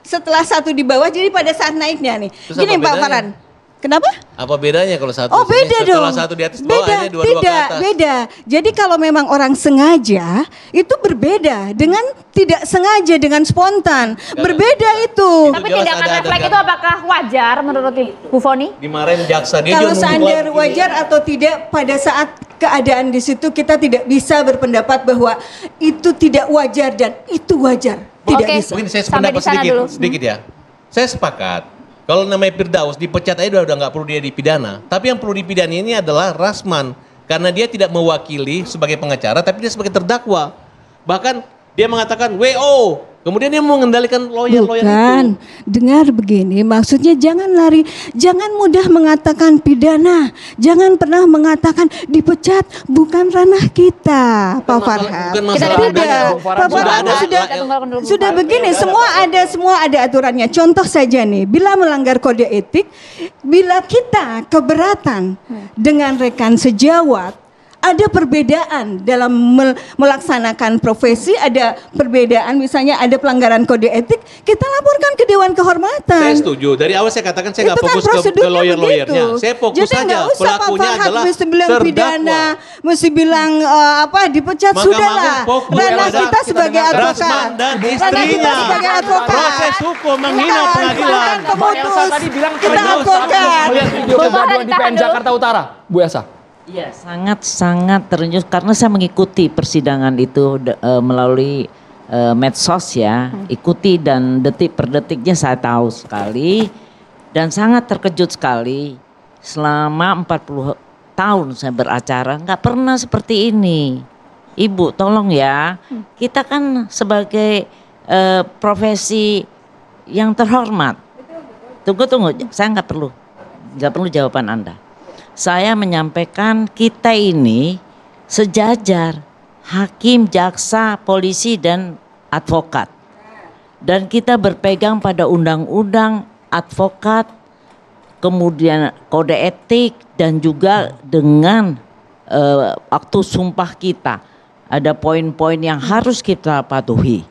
Speaker 9: Setelah satu di bawah, jadi pada saat naiknya nih.
Speaker 6: Terus
Speaker 9: Gini Pak Farhan. Kenapa?
Speaker 6: Apa bedanya kalau satu?
Speaker 9: Oh beda dong.
Speaker 6: Setelah satu di atas bawah,
Speaker 9: beda,
Speaker 6: ini dua-dua ke atas.
Speaker 9: Beda. Jadi kalau memang orang sengaja, itu berbeda dengan tidak sengaja, dengan spontan. Berbeda itu.
Speaker 3: Tapi tindakan refleks itu apakah wajar menurut Bu Foni?
Speaker 6: Dimarahin jaksa dia
Speaker 9: Kalau
Speaker 6: juga
Speaker 9: seandainya wajar atau tidak pada saat keadaan di situ kita tidak bisa berpendapat bahwa itu tidak wajar dan itu wajar. Tidak bisa.
Speaker 6: Mungkin saya sependapat sedikit ya. Saya sepakat. Kalau namanya Firdaus dipecat aja udah nggak perlu dia dipidana. Tapi yang perlu dipidana ini adalah Rasman. Karena dia tidak mewakili sebagai pengacara tapi dia sebagai terdakwa. Bahkan dia mengatakan WO. Kemudian dia mengendalikan lawyer-lawyer itu.
Speaker 9: Bukan, dengar begini, maksudnya jangan lari, jangan mudah mengatakan pidana, jangan pernah mengatakan dipecat, bukan ranah kita, Pak Farhan.
Speaker 3: Kita
Speaker 9: tidak, Pak Farhan sudah begini, semua ada aturannya. Contoh saja nih, bila melanggar kode etik, bila kita keberatan dengan rekan sejawat, ada perbedaan dalam melaksanakan profesi, ada perbedaan misalnya ada pelanggaran kode etik, kita laporkan ke Dewan Kehormatan.
Speaker 6: Saya setuju, dari awal saya katakan saya nggak fokus ke lawyer-lawyernya. Saya fokus saja, pelakunya adalah
Speaker 9: mesti bilang pidana, mesti bilang dipecat, sudahlah. Ranah kita sebagai advokat.
Speaker 6: Rasman dan istrinya, proses hukum menghina pengadilan.
Speaker 2: Mbak Elsa tadi bilang
Speaker 9: kita advokat.
Speaker 2: melihat video kegaduhan di PN Jakarta Utara, Bu Elsa.
Speaker 4: Iya, sangat terenyuh karena saya mengikuti persidangan itu melalui medsos ya, ikuti dan detik per detiknya saya tahu sekali dan sangat terkejut sekali. Selama 40 tahun saya beracara nggak pernah seperti ini. Ibu tolong ya, kita kan sebagai profesi yang terhormat. Tunggu, saya nggak perlu jawaban Anda. Saya menyampaikan kita ini sejajar hakim, jaksa, polisi dan advokat. Dan kita berpegang pada undang-undang advokat, kemudian kode etik dan juga dengan waktu sumpah kita. Ada poin-poin yang harus kita patuhi.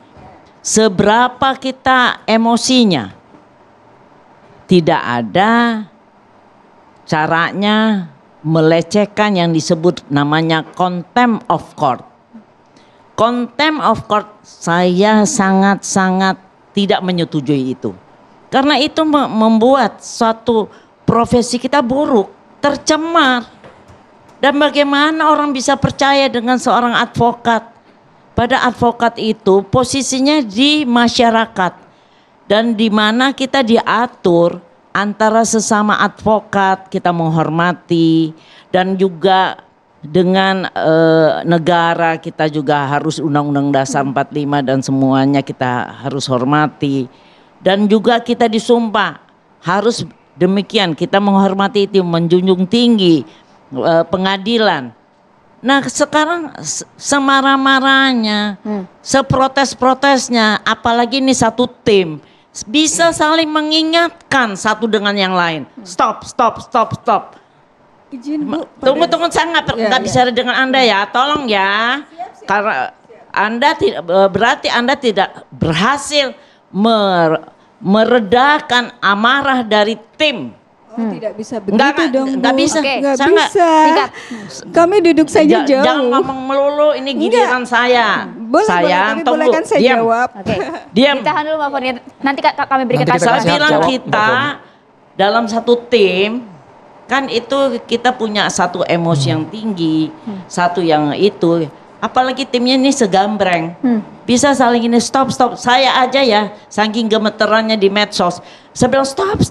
Speaker 4: Seberapa kita emosinya, tidak ada caranya melecehkan yang disebut namanya contempt of court. Contempt of court saya sangat tidak menyetujui itu. Karena itu membuat suatu profesi kita buruk, tercemar. Dan bagaimana orang bisa percaya dengan seorang advokat? Pada advokat itu posisinya di masyarakat. Dan di mana kita diatur antara sesama advokat kita menghormati dan juga dengan negara kita juga harus Undang-Undang Dasar 45 dan semuanya kita harus hormati dan juga kita disumpah harus demikian kita menghormati itu menjunjung tinggi pengadilan. Nah sekarang semarah-marahnya, seprotes-protesnya, apalagi ini satu tim. Bisa saling mengingatkan satu dengan yang lain. Stop.
Speaker 9: Izin Bu.
Speaker 4: Tunggu, saya nggak bisa dengan Anda ya, tolong ya. Karena Anda tidak berarti Anda tidak berhasil meredakan amarah dari tim.
Speaker 9: Tidak bisa begitu dong Bu.
Speaker 4: Nggak bisa.
Speaker 9: Nggak
Speaker 4: Saya
Speaker 9: bisa. Kami duduk saja jauh.
Speaker 4: Jangan ngomong melulu, ini giliran saya.
Speaker 9: Boleh,
Speaker 4: sayang,
Speaker 9: tapi boleh kan saya
Speaker 4: diam.
Speaker 9: jawab?
Speaker 3: Oke.
Speaker 4: Diam.
Speaker 3: Ditahan dulu Mbak Foni. Nanti kami berikan
Speaker 2: Nanti kita
Speaker 4: Saya
Speaker 2: kasih hak
Speaker 4: bilang
Speaker 2: jawab,
Speaker 4: kita
Speaker 2: Mbak
Speaker 4: dalam satu tim kan itu kita punya satu emosi yang tinggi, satu yang itu. Apalagi timnya ini segambreng, bisa saling ini stop. Saya aja ya, saking gemeterannya di medsos, saya bilang stop.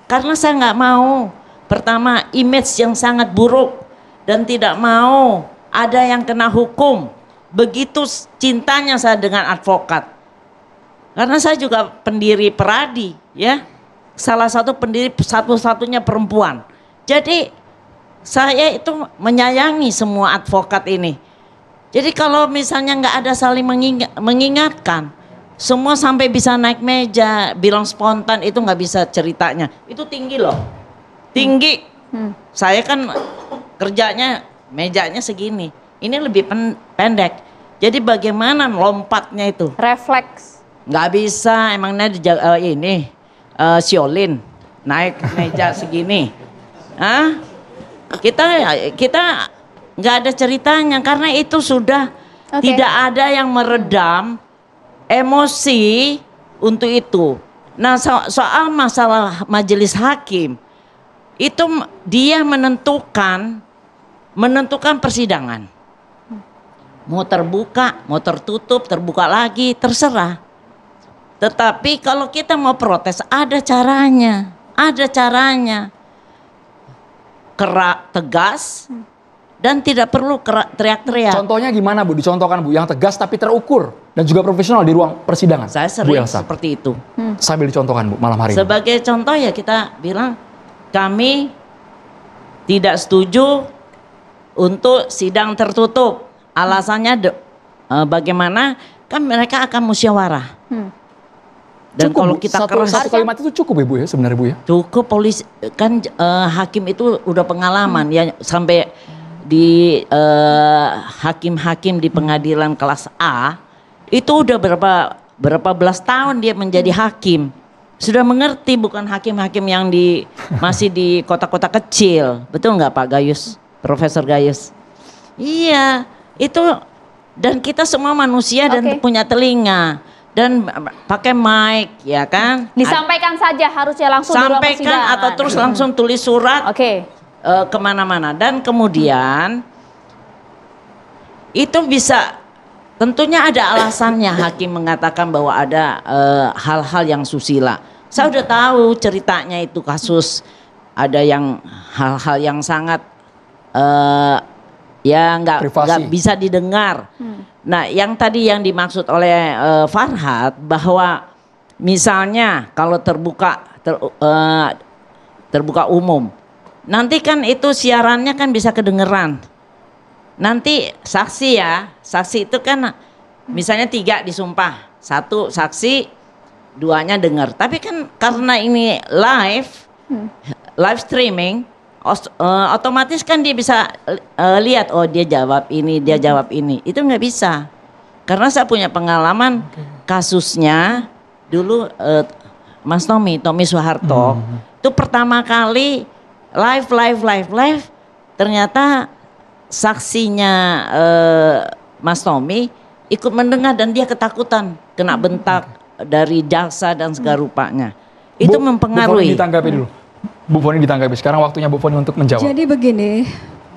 Speaker 4: Karena saya nggak mau, pertama image yang sangat buruk dan tidak mau ada yang kena hukum. Begitu cintanya saya dengan advokat. Karena saya juga pendiri Peradi, ya. Salah satu pendiri satu-satunya perempuan. Jadi saya itu menyayangi semua advokat ini. Jadi kalau misalnya nggak ada saling mengingatkan, semua sampai bisa naik meja, bilang spontan itu nggak bisa ceritanya. Itu tinggi loh, tinggi. Saya kan kerjanya mejanya segini, ini lebih pendek. Jadi bagaimana lompatnya itu?
Speaker 3: refleks.
Speaker 4: Nggak bisa, emangnya ini Siolin naik meja segini. Hah? Kita nggak ada ceritanya karena itu sudah tidak ada yang meredam emosi untuk itu. Nah soal masalah majelis hakim itu dia menentukan persidangan. Mau terbuka, mau tertutup, terbuka lagi, terserah. Tetapi kalau kita mau protes ada caranya. Kerak, tegas, dan tidak perlu teriak-teriak.
Speaker 2: Contohnya gimana Bu? Dicontohkan Bu, yang tegas tapi terukur dan juga profesional di ruang persidangan.
Speaker 4: Saya
Speaker 2: Bu
Speaker 4: sering
Speaker 2: Elsa.
Speaker 4: seperti itu.
Speaker 2: Sambil dicontohkan Bu malam hari ini.
Speaker 4: Sebagai contoh ya kita bilang kami tidak setuju untuk sidang tertutup. Alasannya bagaimana? Kan mereka akan musyawarah. Dan
Speaker 2: Cukup,
Speaker 4: kalau
Speaker 2: Bu.
Speaker 4: kita
Speaker 2: satu kalimat itu cukup ya Bu ya sebenarnya Bu ya?
Speaker 4: Cukup polisi kan hakim itu udah pengalaman ya sampai di hakim-hakim di pengadilan kelas A itu udah berapa belas tahun dia menjadi hakim. Sudah mengerti, bukan hakim-hakim yang masih di kota-kota kecil. Betul nggak Pak Gayus? Profesor Gayus? Iya, itu dan kita semua manusia dan punya telinga. Dan pakai mic, ya kan?
Speaker 3: Disampaikan saja harusnya langsung di ruang
Speaker 4: Sampaikan
Speaker 3: persidangan.
Speaker 4: atau terus langsung tulis surat kemana-mana. Dan kemudian itu bisa, tentunya ada alasannya hakim mengatakan bahwa ada hal-hal yang susila. Saya udah tahu ceritanya itu kasus ada yang hal-hal yang sangat ya nggak bisa didengar. Nah, yang tadi yang dimaksud oleh Farhad bahwa misalnya kalau terbuka umum, nanti kan itu siarannya kan bisa kedengeran. Nanti saksi itu kan misalnya 3 disumpah, 1 saksi, 2-nya dengar. Tapi kan karena ini live streaming, otomatis kan dia bisa lihat dia jawab ini, dia jawab ini. Itu nggak bisa. Karena saya punya pengalaman kasusnya dulu Mas Tommy Soeharto itu pertama kali live ternyata saksinya Mas Tommy ikut mendengar dan dia ketakutan kena bentak dari jaksa dan segala rupanya. Itu mempengaruhi.
Speaker 2: Bu Foni ditanggapi dulu. Bu Foni ditanggapi. Sekarang waktunya Bu Foni untuk menjawab.
Speaker 9: Jadi begini,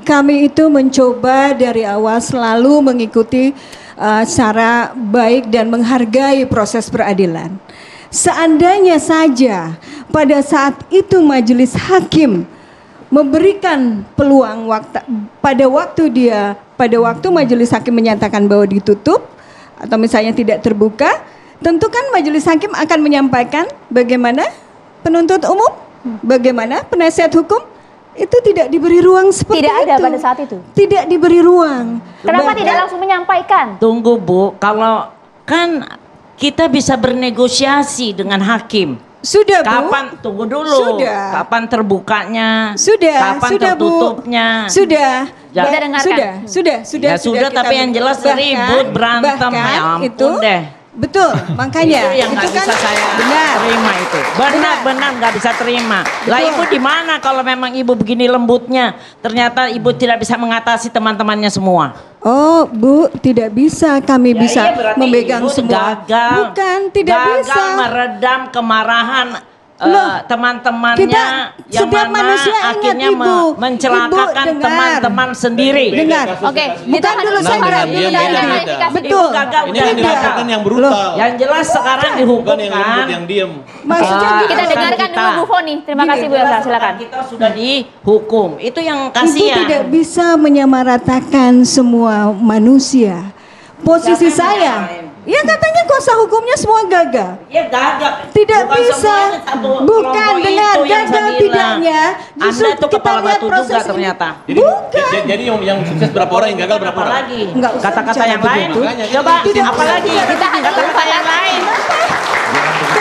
Speaker 9: kami itu mencoba dari awal selalu mengikuti secara baik dan menghargai proses peradilan. Seandainya saja pada saat itu majelis hakim memberikan peluang pada waktu majelis hakim menyatakan bahwa ditutup atau misalnya tidak terbuka, tentu kan majelis hakim akan menyampaikan bagaimana penuntut umum, bagaimana penasihat hukum itu tidak diberi ruang seperti itu.
Speaker 3: Tidak ada pada saat itu.
Speaker 9: Tidak diberi ruang.
Speaker 3: Kenapa tidak langsung menyampaikan?
Speaker 4: Tunggu Bu, kalau kan kita bisa bernegosiasi dengan hakim.
Speaker 9: Sudah Bu.
Speaker 4: Kapan? Tunggu dulu.
Speaker 9: Sudah.
Speaker 4: Kapan terbukanya?
Speaker 9: Sudah.
Speaker 4: Kapan
Speaker 9: sudah,
Speaker 4: tertutupnya?
Speaker 9: Bu. Sudah.
Speaker 4: Ya.
Speaker 3: Kita dengarkan.
Speaker 4: Ya sudah, tapi yang jelas ribut, berantem, ya ampun
Speaker 9: itu,
Speaker 4: deh.
Speaker 9: Betul, makanya
Speaker 4: Itu yang nggak
Speaker 9: kan
Speaker 4: bisa saya
Speaker 9: benar.
Speaker 4: terima itu. Benar-benar nggak bisa terima. Lah
Speaker 9: Betul.
Speaker 4: ibu di mana kalau memang ibu begini lembutnya, ternyata ibu tidak bisa mengatasi teman-temannya semua.
Speaker 9: Oh, Bu, tidak bisa. Kami
Speaker 4: Ya
Speaker 9: bisa
Speaker 4: iya, berarti
Speaker 9: memegang
Speaker 4: ibu
Speaker 9: semua.
Speaker 4: Gagal,
Speaker 9: Bukan, tidak
Speaker 4: gagal
Speaker 9: bisa.
Speaker 4: meredam kemarahan
Speaker 9: Loh,
Speaker 4: teman-temannya
Speaker 9: kita-
Speaker 4: yang
Speaker 9: setiap
Speaker 4: mana
Speaker 9: manusia ingat,
Speaker 4: akhirnya
Speaker 9: Ibu.
Speaker 4: mencelakakan
Speaker 9: Ibu, dengar.
Speaker 4: teman-teman sendiri.
Speaker 9: Dengar.
Speaker 3: Oke,
Speaker 9: Bukan dulu saya
Speaker 6: Dengan
Speaker 9: bilang
Speaker 6: diam,
Speaker 9: dulu
Speaker 6: beda,
Speaker 9: tadi.
Speaker 6: beda.
Speaker 9: Betul.
Speaker 4: Ibu gagal,
Speaker 6: Ini
Speaker 4: udah
Speaker 6: yang
Speaker 4: gagal.
Speaker 6: dilakukan yang brutal.
Speaker 4: Yang jelas sekarang dihukum
Speaker 6: Bukan yang lembut,
Speaker 4: kan.
Speaker 6: yang diem.
Speaker 9: Maksudnya
Speaker 3: Kita
Speaker 9: gini,
Speaker 3: dengarkan dulu Bu Foni. Terima kasih Bu Elsa, silakan.
Speaker 4: Kita sudah dihukum. Itu yang
Speaker 9: Ibu
Speaker 4: kasihan.
Speaker 9: tidak bisa menyamaratakan semua manusia. Posisi
Speaker 4: Siapa yang
Speaker 9: saya,
Speaker 4: menyamarain?
Speaker 9: ya katanya kuasa hukumnya semua gagal.
Speaker 4: Ya gagal.
Speaker 9: Tidak
Speaker 4: Bukan
Speaker 9: bisa.
Speaker 4: semuanya satu
Speaker 9: Bukan
Speaker 4: kelompok
Speaker 9: dengan
Speaker 4: itu yang saya
Speaker 9: gagal
Speaker 4: bilang.
Speaker 9: tidaknya. Justru
Speaker 4: Anda itu
Speaker 9: kita
Speaker 4: kepala
Speaker 9: lihat
Speaker 4: batu
Speaker 9: proses
Speaker 4: juga
Speaker 9: ini.
Speaker 4: ternyata.
Speaker 6: Jadi,
Speaker 9: Bukan.
Speaker 6: jadi yang sukses berapa orang, yang gagal berapa
Speaker 4: Apa
Speaker 6: orang?
Speaker 4: lagi?
Speaker 9: Enggak usah
Speaker 4: Kata-kata
Speaker 9: bicara
Speaker 4: yang lain.
Speaker 9: begitu.
Speaker 6: Makanya,
Speaker 4: Coba
Speaker 9: Tidak
Speaker 4: apa
Speaker 9: usah
Speaker 4: lagi?
Speaker 9: bicara
Speaker 4: Kata-kata yang lain.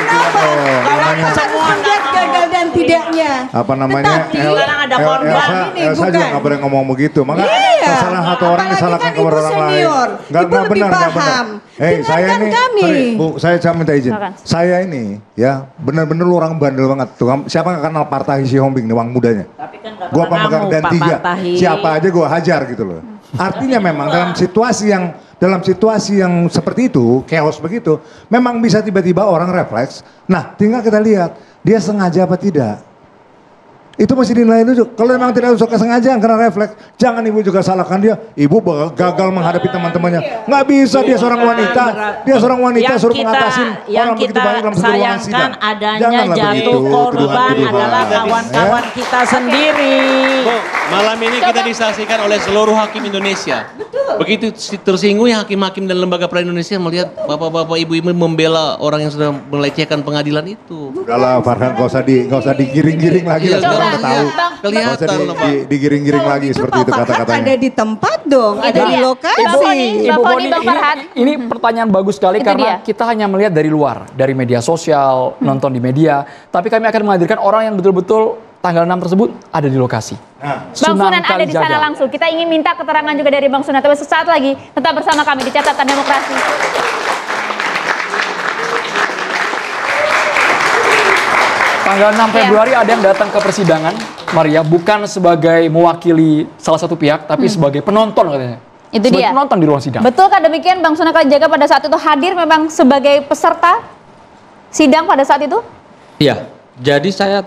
Speaker 9: Kenapa?
Speaker 1: namanya
Speaker 9: Harus melihat gagal dan tidaknya.
Speaker 1: apa namanya
Speaker 9: Tetapi,
Speaker 4: sekarang ada korban
Speaker 9: ini,
Speaker 1: Elsa juga
Speaker 9: bukan.
Speaker 1: nggak boleh ngomong begitu. Maka
Speaker 9: Iya.
Speaker 1: kesalahan satu orang
Speaker 9: Apalagi
Speaker 1: disalahkan
Speaker 9: kan
Speaker 1: kepada
Speaker 9: ibu
Speaker 1: orang lain.
Speaker 9: senior. Ibu lebih
Speaker 1: benar, nggak benar.
Speaker 9: paham.
Speaker 1: Saya
Speaker 9: Dengarkan
Speaker 1: ini,
Speaker 9: kami.
Speaker 1: sorry, Bu, saya minta izin.
Speaker 3: Silakan.
Speaker 1: Saya ini ya benar-benar lu orang bandel banget. Tuh, siapa nggak kenal Partahi Sihombing nih, Wang mudanya?
Speaker 4: Tapi kan nggak
Speaker 1: Gua
Speaker 4: pernah
Speaker 1: pemegang
Speaker 4: ngamuk,
Speaker 1: dan
Speaker 4: Pak
Speaker 1: tiga.
Speaker 4: Partahi.
Speaker 1: Siapa aja gua hajar gitu loh. Artinya memang dalam situasi yang seperti itu, chaos begitu, memang bisa tiba-tiba orang refleks. Nah, tinggal kita lihat dia sengaja apa tidak. Itu masih dinilai dulu. Kalau memang tidak suka sengaja karena refleks, jangan ibu juga salahkan dia. Ibu gagal menghadapi teman-temannya. Nggak bisa, dia seorang wanita. Dia seorang wanita
Speaker 4: Yang
Speaker 1: suruh
Speaker 4: kita-
Speaker 1: mengatasin
Speaker 4: yang
Speaker 1: orang begitu
Speaker 4: kita
Speaker 1: banyak dalam satu ruangan
Speaker 4: sayangkan
Speaker 1: sidang.
Speaker 4: adanya
Speaker 1: Janganlah
Speaker 4: jatuh
Speaker 1: begitu,
Speaker 4: korban
Speaker 1: tuduhan-tuduhan.
Speaker 4: adalah
Speaker 1: Ya.
Speaker 4: kawan-kawan kita sendiri.
Speaker 6: Bu, malam ini kita disaksikan oleh seluruh hakim Indonesia. Begitu tersinggung yang hakim-hakim dan lembaga peradilan Indonesia melihat bapak-bapak ibu-ibu membela orang yang sudah melecehkan pengadilan itu.
Speaker 1: Udahlah Farhan, nggak usah digiring-giring lagi lah.
Speaker 6: Iya,
Speaker 1: Sekarang
Speaker 6: coba,
Speaker 1: udah tahu.
Speaker 3: Bang,
Speaker 6: kelihatan
Speaker 1: Nggak usah
Speaker 6: loh, Bang.
Speaker 1: digiring-giring
Speaker 9: Kalau
Speaker 1: lagi
Speaker 9: gitu
Speaker 1: seperti
Speaker 9: Pak
Speaker 1: itu
Speaker 9: Farhad
Speaker 1: kata-katanya.
Speaker 9: ada di tempat dong,
Speaker 3: Itu
Speaker 9: ada di
Speaker 3: dia.
Speaker 9: lokasi.
Speaker 3: Mbak Foni, Mbak Foni, Bang Farhad.
Speaker 2: ini pertanyaan bagus sekali
Speaker 3: Itu
Speaker 2: karena
Speaker 3: dia.
Speaker 2: kita hanya melihat dari luar, dari media sosial, nonton di media. Tapi kami akan menghadirkan orang yang betul-betul tanggal 6 tersebut ada di lokasi.
Speaker 3: Bang Sunan ada di sana
Speaker 2: Kalijaga.
Speaker 3: langsung. Kita ingin minta keterangan juga dari Bang Sunan. Tapi sesaat lagi tetap bersama kami di Catatan Demokrasi.
Speaker 2: Tanggal 6 Februari ada yang datang ke persidangan, Maria, bukan sebagai mewakili salah satu pihak, tapi sebagai penonton katanya.
Speaker 3: Itu
Speaker 2: sebagai
Speaker 3: dia.
Speaker 2: penonton di ruang sidang.
Speaker 3: Betulkah demikian Bang Sunan Kalijaga pada saat itu hadir memang sebagai peserta sidang pada saat itu?
Speaker 8: Iya, jadi saya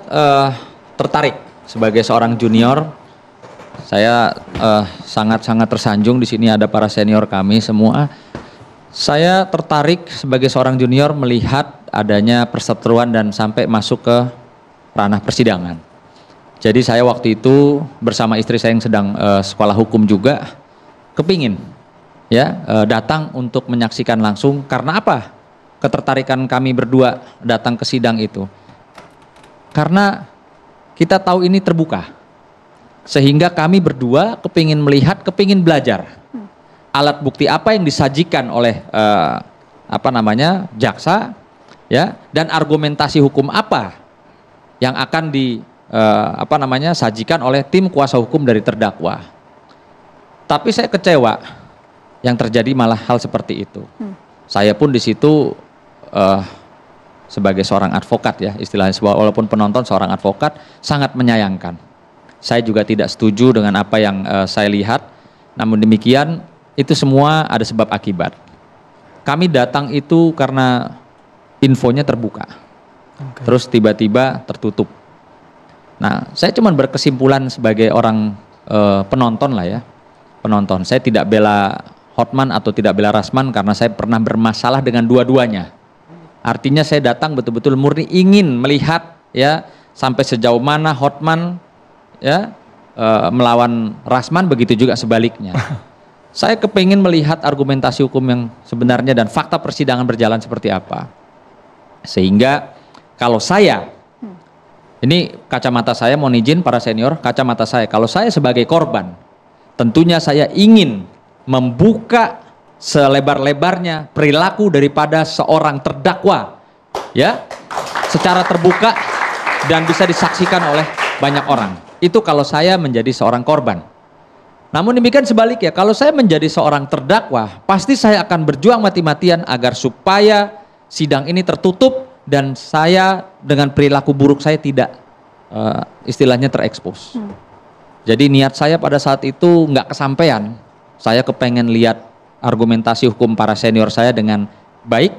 Speaker 8: tertarik sebagai seorang junior. Saya sangat-sangat tersanjung di sini ada para senior kami semua. Saya tertarik sebagai seorang junior melihat adanya perseteruan dan sampai masuk ke ranah persidangan. Jadi saya waktu itu bersama istri saya yang sedang sekolah hukum juga kepingin ya datang untuk menyaksikan langsung. Karena apa? Ketertarikan kami berdua datang ke sidang itu. Karena kita tahu ini terbuka. Sehingga kami berdua kepingin melihat, kepingin belajar. Alat bukti apa yang disajikan oleh jaksa ya, dan argumentasi hukum apa yang akan sajikan oleh tim kuasa hukum dari terdakwa. Tapi saya kecewa yang terjadi malah hal seperti itu. Saya pun di situ sebagai seorang advokat ya, istilahnya walaupun penonton seorang advokat sangat menyayangkan. Saya juga tidak setuju dengan apa yang saya lihat. Namun demikian itu semua ada sebab akibat. Kami datang itu karena infonya terbuka. Terus tiba-tiba tertutup. Nah, saya cuma berkesimpulan sebagai orang penonton lah ya. Penonton. Saya tidak bela Hotman atau tidak bela Rasman karena saya pernah bermasalah dengan dua-duanya. Artinya saya datang betul-betul murni ingin melihat ya sampai sejauh mana Hotman ya melawan Rasman, begitu juga sebaliknya. Saya kepingin melihat argumentasi hukum yang sebenarnya dan fakta persidangan berjalan seperti apa. Sehingga kalau saya, ini kacamata saya, mohon izin para senior, kacamata saya, kalau saya sebagai korban, tentunya saya ingin membuka selebar-lebarnya perilaku daripada seorang terdakwa, ya, secara terbuka dan bisa disaksikan oleh banyak orang. Itu kalau saya menjadi seorang korban. Namun demikian sebaliknya, kalau saya menjadi seorang terdakwa, pasti saya akan berjuang mati-matian agar supaya sidang ini tertutup dan saya dengan perilaku buruk saya tidak istilahnya terekspos. Jadi niat saya pada saat itu nggak kesampaian. Saya kepengen lihat argumentasi hukum para senior saya dengan baik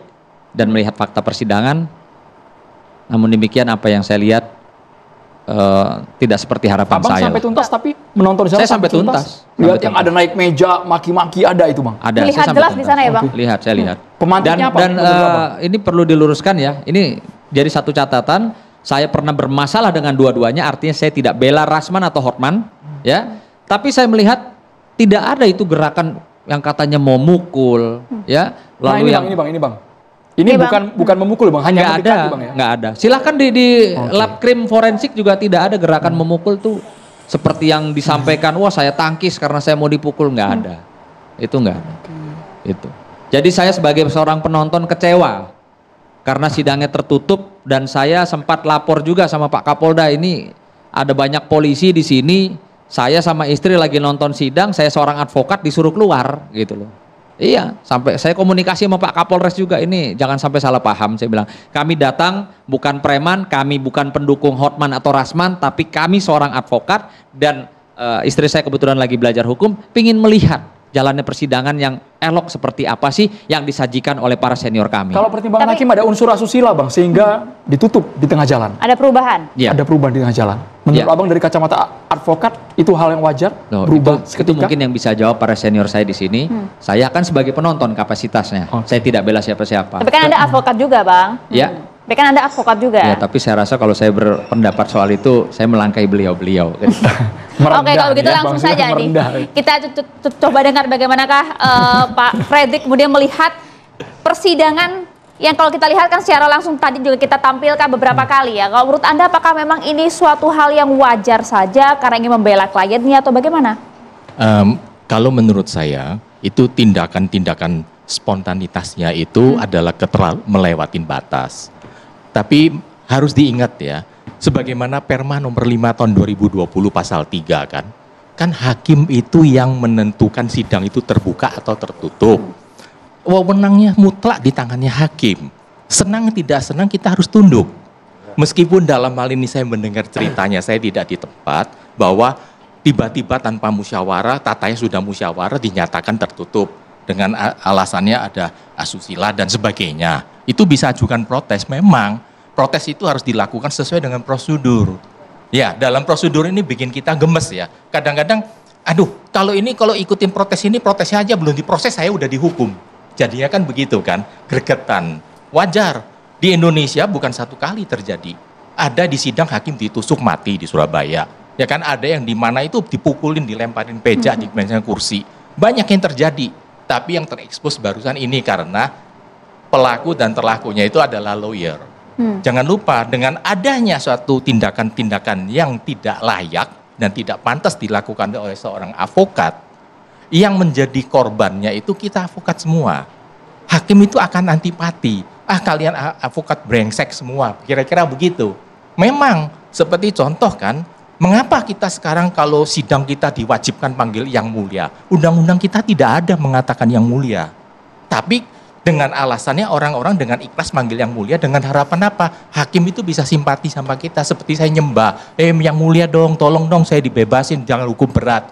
Speaker 8: dan melihat fakta persidangan. Namun demikian apa yang saya lihat tidak seperti harapan
Speaker 2: Abang
Speaker 8: saya.
Speaker 2: sampai tuntas tapi menonton di sana
Speaker 8: Saya sampai tuntas.
Speaker 2: Lihat yang ada naik meja, maki-maki ada itu Bang.
Speaker 8: Ada.
Speaker 3: Lihat
Speaker 8: saya
Speaker 3: jelas
Speaker 8: sampai
Speaker 3: di sana ya Bang?
Speaker 8: tuntas. Lihat, saya lihat.
Speaker 2: Pemantiknya apa?
Speaker 8: Dan ini perlu diluruskan ya. Ini jadi satu catatan. Saya pernah bermasalah dengan dua-duanya. Artinya saya tidak bela Rasman atau Hotman, ya. Tapi saya melihat tidak ada itu gerakan yang katanya mau mukul, ya.
Speaker 2: Nah
Speaker 8: Lalu
Speaker 2: ini Bang, ini Bang. Ini bukan memukul Bang, hanya
Speaker 8: nggak ada,
Speaker 2: Bang ya.
Speaker 8: nggak ada. Silahkan di lab krim forensik juga tidak ada gerakan memukul tuh seperti yang disampaikan. Wah saya tangkis karena saya mau dipukul, nggak ada. Itu nggak ada. Itu. Jadi saya sebagai seorang penonton kecewa karena sidangnya tertutup dan saya sempat lapor juga sama Pak Kapolda, ini ada banyak polisi di sini. Saya sama istri lagi nonton sidang, saya seorang advokat disuruh keluar gitu loh. Iya, sampai saya komunikasi sama Pak Kapolres juga, ini jangan sampai salah paham. Saya bilang, kami datang bukan preman, kami bukan pendukung Hotman atau Rasman, tapi kami seorang advokat dan istri saya kebetulan lagi belajar hukum, pingin melihat jalannya persidangan yang elok seperti apa sih yang disajikan oleh para senior kami.
Speaker 2: Kalau pertimbangan hakim ada unsur asusila Bang, sehingga ditutup di tengah jalan.
Speaker 3: Ada perubahan?
Speaker 8: Ya.
Speaker 2: Ada perubahan di tengah jalan. Menurut Abang dari kacamata advokat itu hal yang wajar?
Speaker 8: Loh,
Speaker 2: berubah
Speaker 8: itu
Speaker 2: seketika?
Speaker 8: mungkin yang bisa jawab para senior saya di sini. Saya kan sebagai penonton kapasitasnya. Saya tidak bela siapa-siapa.
Speaker 3: Tapi kan Anda advokat juga Bang.
Speaker 8: Ya.
Speaker 3: Tapi kan Anda advokat juga.
Speaker 8: Ya, tapi saya rasa kalau saya berpendapat soal itu, saya melangkahi beliau-beliau.
Speaker 3: Oke, kalau gitu langsung saja nih. Kita coba dengar bagaimanakah Pak Fredrik kemudian melihat persidangan yang kalau kita lihat kan secara langsung tadi juga kita tampilkan beberapa kali ya. Kalau menurut Anda apakah memang ini suatu hal yang wajar saja karena ingin membela kliennya atau bagaimana?
Speaker 5: Kalau menurut saya itu tindakan-tindakan spontanitasnya itu adalah melewatin batas. Tapi harus diingat ya, sebagaimana Perma nomor 5 tahun 2020 pasal 3 kan hakim itu yang menentukan sidang itu terbuka atau tertutup. Wewenangnya mutlak di tangannya hakim. Senang tidak senang kita harus tunduk. Meskipun dalam hal ini saya mendengar ceritanya, saya tidak di tempat, bahwa tiba-tiba tanpa musyawarah, tatanya sudah musyawarah dinyatakan tertutup. Dengan alasannya ada asusila dan sebagainya. Itu bisa ajukan protes. Memang protes itu harus dilakukan sesuai dengan prosedur. Ya, dalam prosedur ini bikin kita gemes ya. Kadang-kadang, kalau ikutin protes ini, protesnya aja belum diproses, saya udah dihukum. Jadinya kan begitu kan, gregetan. Wajar, di Indonesia bukan satu kali terjadi. Ada di sidang hakim ditusuk mati di Surabaya. Ya kan, ada yang di mana itu dipukulin, dilemparin beja, dimeja kursi. Banyak yang terjadi. Tapi yang terekspos barusan ini karena pelaku dan terlakunya itu adalah lawyer. Jangan lupa dengan adanya suatu tindakan-tindakan yang tidak layak dan tidak pantas dilakukan oleh seorang advokat, yang menjadi korbannya itu kita advokat semua. Hakim itu akan antipati. Kalian advokat brengsek semua, kira-kira begitu. Memang seperti contoh kan, mengapa kita sekarang kalau sidang kita diwajibkan panggil yang mulia? Undang-undang kita tidak ada mengatakan yang mulia. Tapi dengan alasannya orang-orang dengan ikhlas manggil yang mulia dengan harapan apa? Hakim itu bisa simpati sama kita, seperti saya nyembah, yang mulia dong, tolong dong saya dibebasin, jangan hukum berat.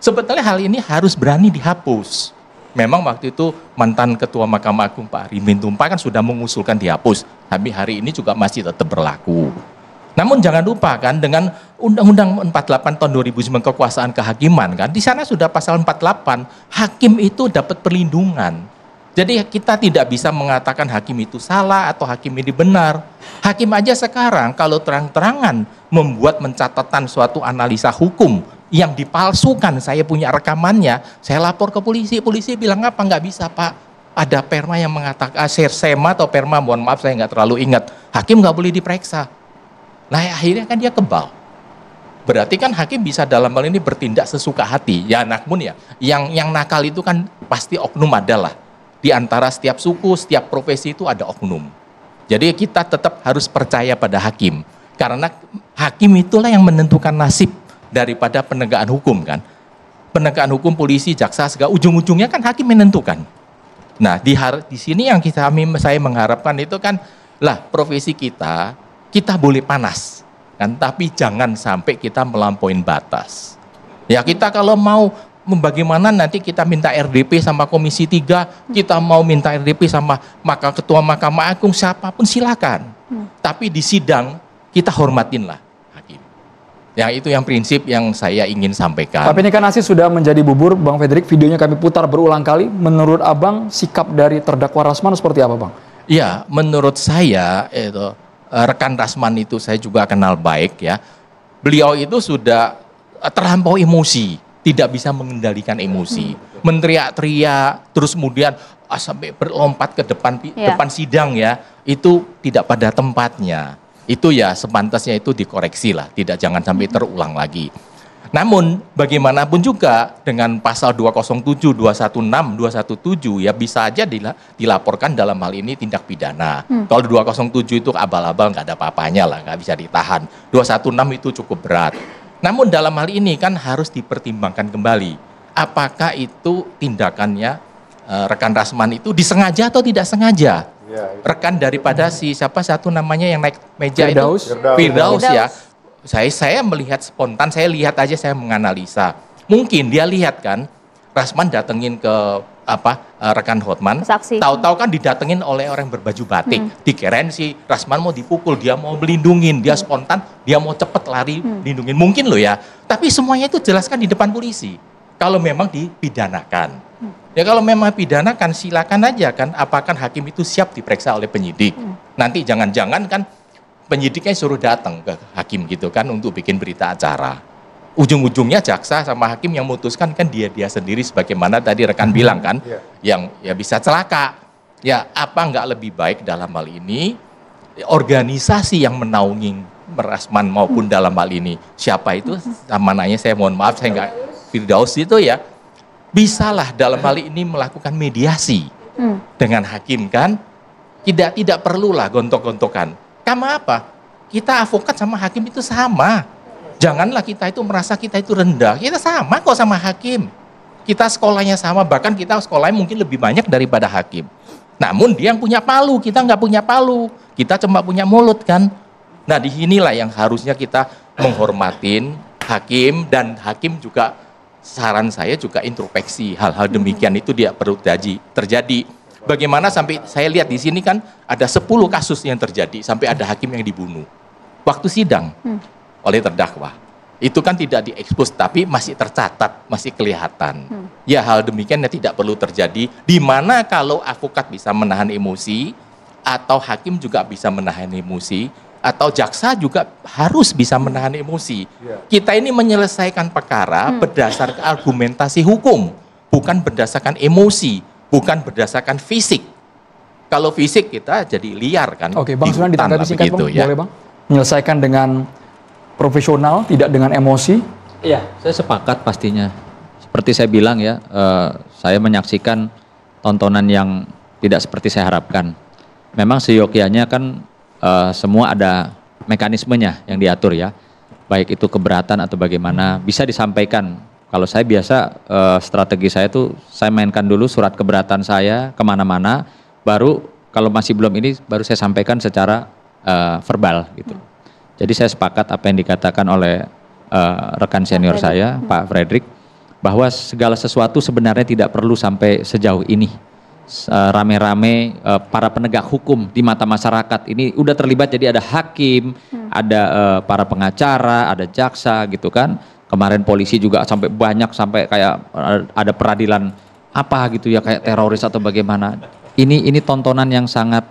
Speaker 5: Sebetulnya hal ini harus berani dihapus. Memang waktu itu mantan Ketua Mahkamah Agung Pak Rimin Tumpah kan sudah mengusulkan dihapus, tapi hari ini juga masih tetap berlaku. Namun jangan lupa kan dengan Undang-Undang 48 tahun 2009 kekuasaan kehakiman kan, di sana sudah pasal 48, hakim itu dapat perlindungan. Jadi kita tidak bisa mengatakan hakim itu salah atau hakim ini benar. Hakim aja sekarang kalau terang-terangan membuat mencatatan suatu analisa hukum yang dipalsukan, saya punya rekamannya, saya lapor ke polisi, polisi bilang apa? Nggak bisa Pak, ada perma yang mengatakan, sema atau perma, mohon maaf saya nggak terlalu ingat, hakim nggak boleh diperiksa. Nah akhirnya kan dia kebal. Berarti kan hakim bisa dalam hal ini bertindak sesuka hati. Ya namun ya, yang nakal itu kan pasti oknum adalah. Di antara setiap suku, setiap profesi itu ada oknum. Jadi kita tetap harus percaya pada hakim. Karena hakim itulah yang menentukan nasib daripada penegakan hukum kan. penegakan hukum, polisi, jaksa, segala ujung-ujungnya kan hakim menentukan. Nah, di sini yang saya mengharapkan itu kan lah profesi kita boleh panas kan, tapi jangan sampai kita melampaui batas. Ya kita kalau mau bagaimana nanti kita minta RDP sama Komisi 3, kita mau minta RDP sama Ketua Mahkamah Agung, siapapun silakan. Tapi di sidang kita hormatinlah. Ya itu yang prinsip yang saya ingin sampaikan.
Speaker 2: Tapi ini kan nasi sudah menjadi bubur, Bang Fredrik. Videonya kami putar berulang kali. Menurut Abang, sikap dari terdakwa Rasman seperti apa, Bang?
Speaker 5: Ya, menurut saya itu rekan Rasman itu saya juga kenal baik ya. Beliau itu sudah terlampau emosi, tidak bisa mengendalikan emosi. Menteriak-teriak, terus kemudian sampai berlompat ke depan sidang ya. Itu tidak pada tempatnya. Itu ya sepantasnya itu dikoreksi lah, jangan sampai terulang lagi. Namun bagaimanapun juga dengan pasal 207, 216, 217 ya bisa aja dilaporkan dalam hal ini tindak pidana. Kalau 207 itu abal-abal nggak ada apa-apanya lah, nggak bisa ditahan. 216 itu cukup berat. Namun dalam hal ini kan harus dipertimbangkan kembali, apakah itu tindakannya rekan Rasman itu disengaja atau tidak sengaja. Rekan daripada siapa satu namanya yang naik meja
Speaker 2: Firdaus.
Speaker 5: itu Firdaus ya. Saya melihat spontan, saya lihat aja, saya menganalisa. Mungkin dia lihat kan Rasman datengin ke rekan Hotman, tahu-tahu kan didatengin oleh orang berbaju batik. Dikirain si Rasman mau dipukul, dia mau melindungin, dia spontan, dia mau cepet lari lindungin. Mungkin loh ya. Tapi semuanya itu jelaskan di depan polisi. Kalau memang dipidanakan. Ya kalau memang pidanakan silakan aja kan, apakah hakim itu siap diperiksa oleh penyidik. Nanti jangan-jangan kan penyidiknya suruh datang ke hakim gitu kan untuk bikin berita acara. Ujung-ujungnya jaksa sama hakim yang memutuskan kan dia sendiri sebagaimana tadi rekan bilang kan, yang ya bisa celaka. Ya apa nggak lebih baik dalam hal ini organisasi yang menaungi Rasman maupun dalam hal ini siapa itu namanya, saya mohon maaf saya nggak, Firdaus itu ya, bisalah dalam hal ini melakukan mediasi dengan hakim kan, tidak perlulah gontok-gontokan. Karena apa? Kita advokat sama hakim itu sama. Janganlah kita itu merasa kita itu rendah. Kita sama kok sama hakim. Kita sekolahnya sama, bahkan kita sekolahnya mungkin lebih banyak daripada hakim. Namun dia yang punya palu, kita nggak punya palu. Kita cuma punya mulut kan. Nah di sinilah yang harusnya kita menghormatin hakim, dan hakim juga saran saya juga introspeksi hal-hal demikian itu dia perlu terjadi. Bagaimana sampai saya lihat di sini kan ada 10 kasus yang terjadi sampai ada hakim yang dibunuh waktu sidang oleh terdakwa. Itu kan tidak diekspos tapi masih tercatat, masih kelihatan. Ya hal demikian tidak perlu terjadi. Di mana kalau advokat bisa menahan emosi, atau hakim juga bisa menahan emosi, atau jaksa juga harus bisa menahan emosi. Kita ini menyelesaikan perkara berdasarkan argumentasi hukum, bukan berdasarkan emosi, bukan berdasarkan fisik. Kalau fisik kita jadi liar kan.
Speaker 2: Oke, Bang Sunan ditanggapi singkat
Speaker 5: begitu,
Speaker 2: Bang, boleh Bang? Menyelesaikan dengan profesional, tidak dengan emosi.
Speaker 8: Iya, saya sepakat pastinya. Seperti saya bilang ya, saya menyaksikan tontonan yang tidak seperti saya harapkan. Memang seyogyanya kan semua ada mekanismenya yang diatur ya, baik itu keberatan atau bagaimana bisa disampaikan. Kalau saya biasa strategi saya tuh saya mainkan dulu surat keberatan saya kemana-mana, baru kalau masih belum ini baru saya sampaikan secara verbal gitu. Jadi saya sepakat apa yang dikatakan oleh rekan senior saya Pak Fredrik, bahwa segala sesuatu sebenarnya tidak perlu sampai sejauh ini. Rame-rame para penegak hukum di mata masyarakat ini udah terlibat, jadi ada hakim, ada para pengacara, ada jaksa gitu kan. Kemarin polisi juga sampai banyak, sampai kayak ada peradilan apa gitu ya, kayak teroris atau bagaimana. Ini tontonan yang sangat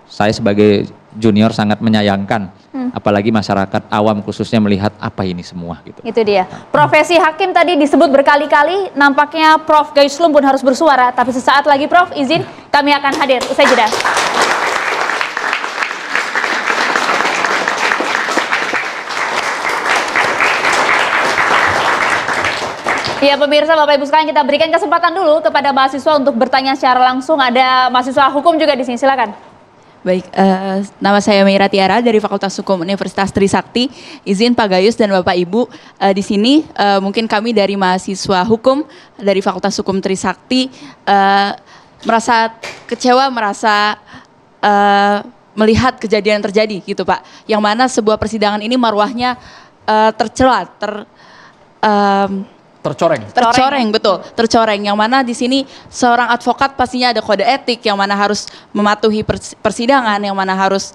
Speaker 8: saya sebagai junior sangat menyayangkan, apalagi masyarakat awam khususnya melihat apa ini semua gitu.
Speaker 3: Itu dia. Profesi hakim tadi disebut berkali-kali, nampaknya Prof. Gayuslum pun harus bersuara, tapi sesaat lagi Prof, izin kami akan hadir usai jeda. Ya pemirsa, Bapak Ibu sekalian, kita berikan kesempatan dulu kepada mahasiswa untuk bertanya secara langsung. Ada mahasiswa hukum juga di sini, silakan.
Speaker 10: Baik, nama saya Meira Tiara dari Fakultas Hukum Universitas Trisakti. Izin Pak Gayus dan Bapak Ibu, di sini mungkin kami dari mahasiswa hukum dari Fakultas Hukum Trisakti merasa kecewa, merasa melihat kejadian yang terjadi gitu Pak. Yang mana sebuah persidangan ini marwahnya tercela, tercoreng, betul, tercoreng. Yang mana di sini seorang advokat pastinya ada kode etik yang mana harus mematuhi persidangan, yang mana harus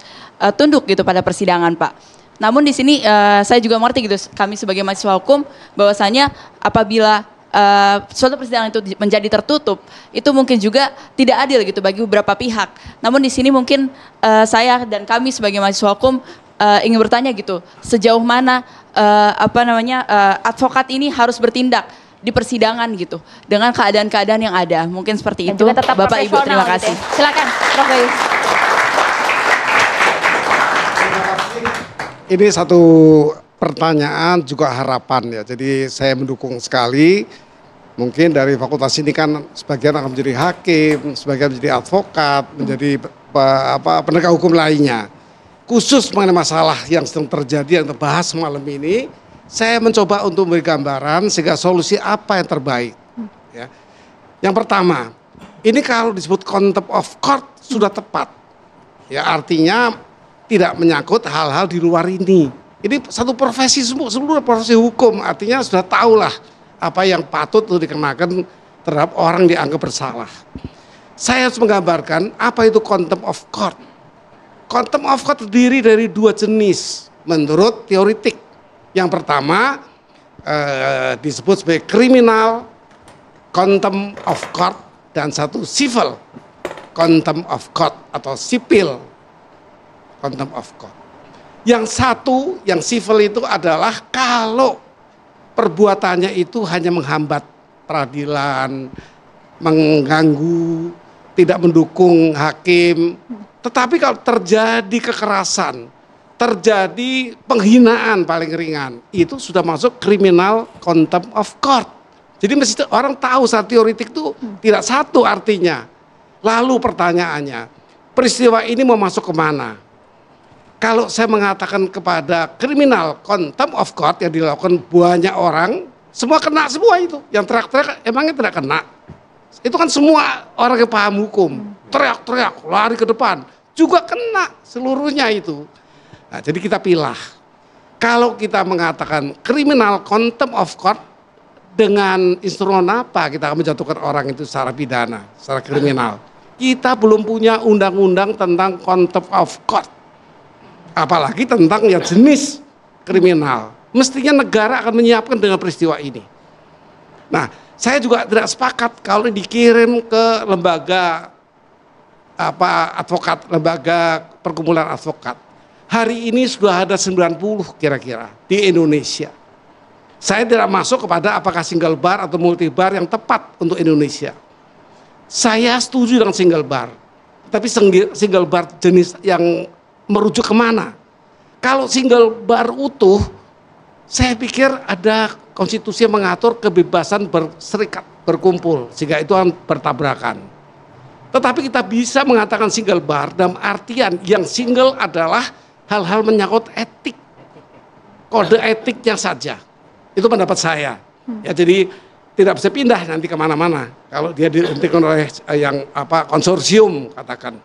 Speaker 10: tunduk gitu pada persidangan, Pak. Namun di sini saya juga mengerti gitu, kami sebagai mahasiswa hukum bahwasanya apabila suatu persidangan itu menjadi tertutup, itu mungkin juga tidak adil gitu bagi beberapa pihak. Namun di sini mungkin saya dan kami sebagai mahasiswa hukum ingin bertanya gitu, sejauh mana advokat ini harus bertindak di persidangan gitu dengan keadaan-keadaan yang ada, mungkin seperti
Speaker 3: Dan
Speaker 10: itu.
Speaker 3: juga tetap
Speaker 10: Bapak Ibu terima
Speaker 3: profesional gitu
Speaker 10: kasih.
Speaker 3: ya. Silakan, Prof. Gayus.
Speaker 7: Ini satu pertanyaan juga harapan ya. Jadi saya mendukung sekali. Mungkin dari fakultas ini kan sebagian akan menjadi hakim, sebagian menjadi advokat, menjadi penegak hukum lainnya. Khusus mengenai masalah yang sedang terjadi yang terbahas malam ini, saya mencoba untuk memberi gambaran sehingga solusi apa yang terbaik. Ya. Yang pertama, ini kalau disebut contempt of court sudah tepat. Ya, artinya tidak menyangkut hal-hal di luar ini. Ini satu profesi, seluruh profesi hukum, artinya sudah tahulah apa yang patut untuk dikenakan terhadap orang dianggap bersalah. Saya harus menggambarkan apa itu contempt of court. Contempt of court terdiri dari dua jenis menurut teoritik. Yang pertama disebut sebagai criminal contempt of court dan satu civil contempt of court atau sipil contempt of court. Yang satu, yang civil itu adalah kalau perbuatannya itu hanya menghambat peradilan, mengganggu, tidak mendukung hakim. Tetapi kalau terjadi kekerasan, terjadi penghinaan paling ringan, itu sudah masuk criminal contempt of court. Jadi mesti orang tahu secara teoritik itu tidak satu artinya. Lalu pertanyaannya, peristiwa ini mau masuk kemana? Kalau saya mengatakan kepada criminal contempt of court yang dilakukan banyak orang, semua kena semua itu. Yang teriak-teriak emangnya tidak kena? Itu kan semua orang yang paham hukum. Teriak-teriak, lari ke depan, juga kena seluruhnya itu. Nah, jadi kita pilih. Kalau kita mengatakan criminal contempt of court, dengan instrumen apa kita akan menjatuhkan orang itu secara pidana, secara kriminal? Kita belum punya undang-undang tentang contempt of court. Apalagi tentang yang jenis kriminal. Mestinya negara akan menyiapkan dengan peristiwa ini. Nah, saya juga tidak sepakat kalau dikirim ke lembaga advokat, lembaga perkumpulan advokat. Hari ini sudah ada 90 kira-kira di Indonesia. Saya tidak masuk kepada apakah single bar atau multi bar yang tepat untuk Indonesia. Saya setuju dengan single bar. Tapi single bar jenis yang merujuk kemana? Kalau single bar utuh, saya pikir ada konstitusi yang mengatur kebebasan berserikat, berkumpul, sehingga itu akan bertabrakan. Tetapi kita bisa mengatakan single bar dalam artian yang single adalah hal-hal menyangkut etik, kode etiknya saja. Itu pendapat saya. Ya, jadi tidak bisa pindah nanti kemana-mana kalau dia dihentikan oleh yang konsorsium katakan.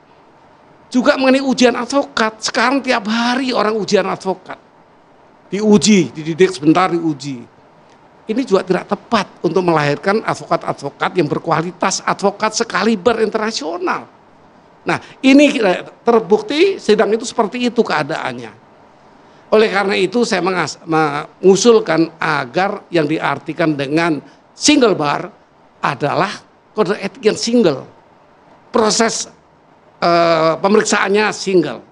Speaker 7: Juga mengenai ujian advokat, sekarang tiap hari orang ujian advokat. Diuji, dididik sebentar diuji. Ini juga tidak tepat untuk melahirkan advokat-advokat yang berkualitas, advokat sekaliber internasional. Nah, ini terbukti sidang itu seperti itu keadaannya. Oleh karena itu saya mengusulkan agar yang diartikan dengan single bar adalah kode etik yang single. Proses pemeriksaannya single.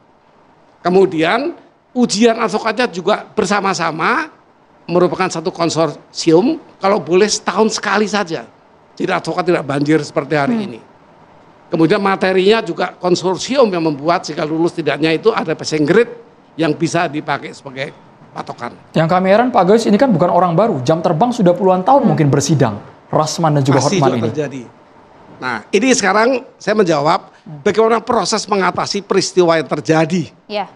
Speaker 7: Kemudian ujian advokatnya juga bersama-sama merupakan satu konsorsium, kalau boleh setahun sekali saja. Jadi advokat tidak banjir seperti hari ini. Kemudian materinya juga konsorsium yang membuat sehingga lulus tidaknya itu ada passing grade yang bisa dipakai sebagai patokan.
Speaker 2: Yang kami heran Pak Gayus, ini kan bukan orang baru, jam terbang sudah puluhan tahun mungkin bersidang. Rasman dan juga
Speaker 7: Masih
Speaker 2: Hotman
Speaker 7: juga
Speaker 2: ini.
Speaker 7: terjadi. Nah, ini sekarang saya menjawab bagaimana proses mengatasi peristiwa yang terjadi.
Speaker 3: Ya.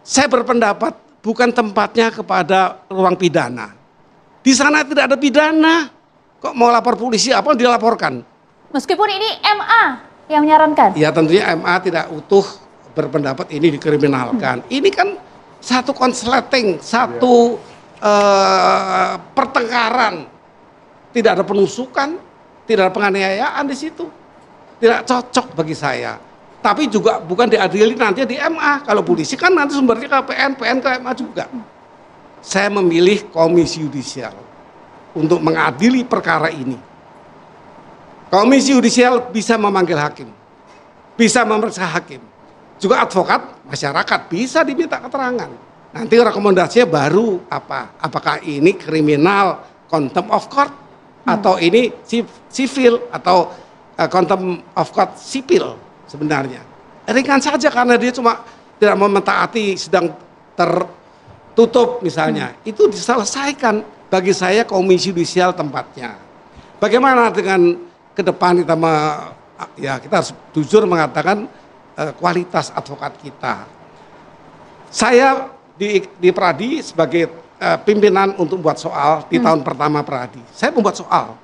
Speaker 7: Saya berpendapat bukan tempatnya kepada ruang pidana. Di sana tidak ada pidana. Kok mau lapor polisi apa dilaporkan?
Speaker 3: Meskipun ini MA yang menyarankan.
Speaker 7: Ya tentunya MA tidak utuh berpendapat ini dikriminalkan. Ini kan satu konsleting, satu pertengkaran. Tidak ada penusukan, tidak ada penganiayaan di situ. Tidak cocok bagi saya. Tapi juga bukan diadili nanti di MA. Kalau polisi kan nanti sumbernya ke PN ke MA juga. Saya memilih komisi yudisial untuk mengadili perkara ini. Komisi yudisial bisa memanggil hakim, bisa memeriksa hakim. Juga advokat, masyarakat bisa diminta keterangan. Nanti rekomendasinya baru apa? Apakah ini kriminal, contempt of court, atau ini sivil, atau contempt of court sipil sebenarnya. Ringan saja karena dia cuma tidak mau mentaati sedang tertutup misalnya. Itu diselesaikan. Bagi saya komisi yudisial tempatnya. Bagaimana dengan ke depan kita kita harus jujur mengatakan kualitas advokat kita. Saya di Pradi sebagai pimpinan untuk membuat soal di tahun pertama Pradi. Saya membuat soal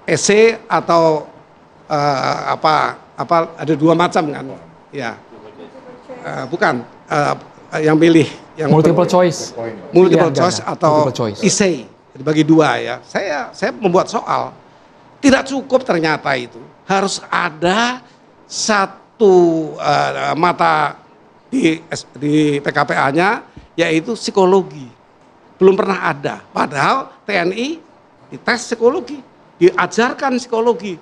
Speaker 7: esai atau ada dua macam kan? Ya, bukan yang pilih yang
Speaker 2: Multiple choice.
Speaker 7: multiple
Speaker 2: Iya,
Speaker 7: choice
Speaker 2: enggak.
Speaker 7: atau
Speaker 2: Multiple choice.
Speaker 7: esai dibagi dua ya. Saya membuat soal tidak cukup ternyata itu harus ada satu mata di PKPA-nya yaitu psikologi. Belum pernah ada. Padahal TNI dites psikologi, diajarkan psikologi.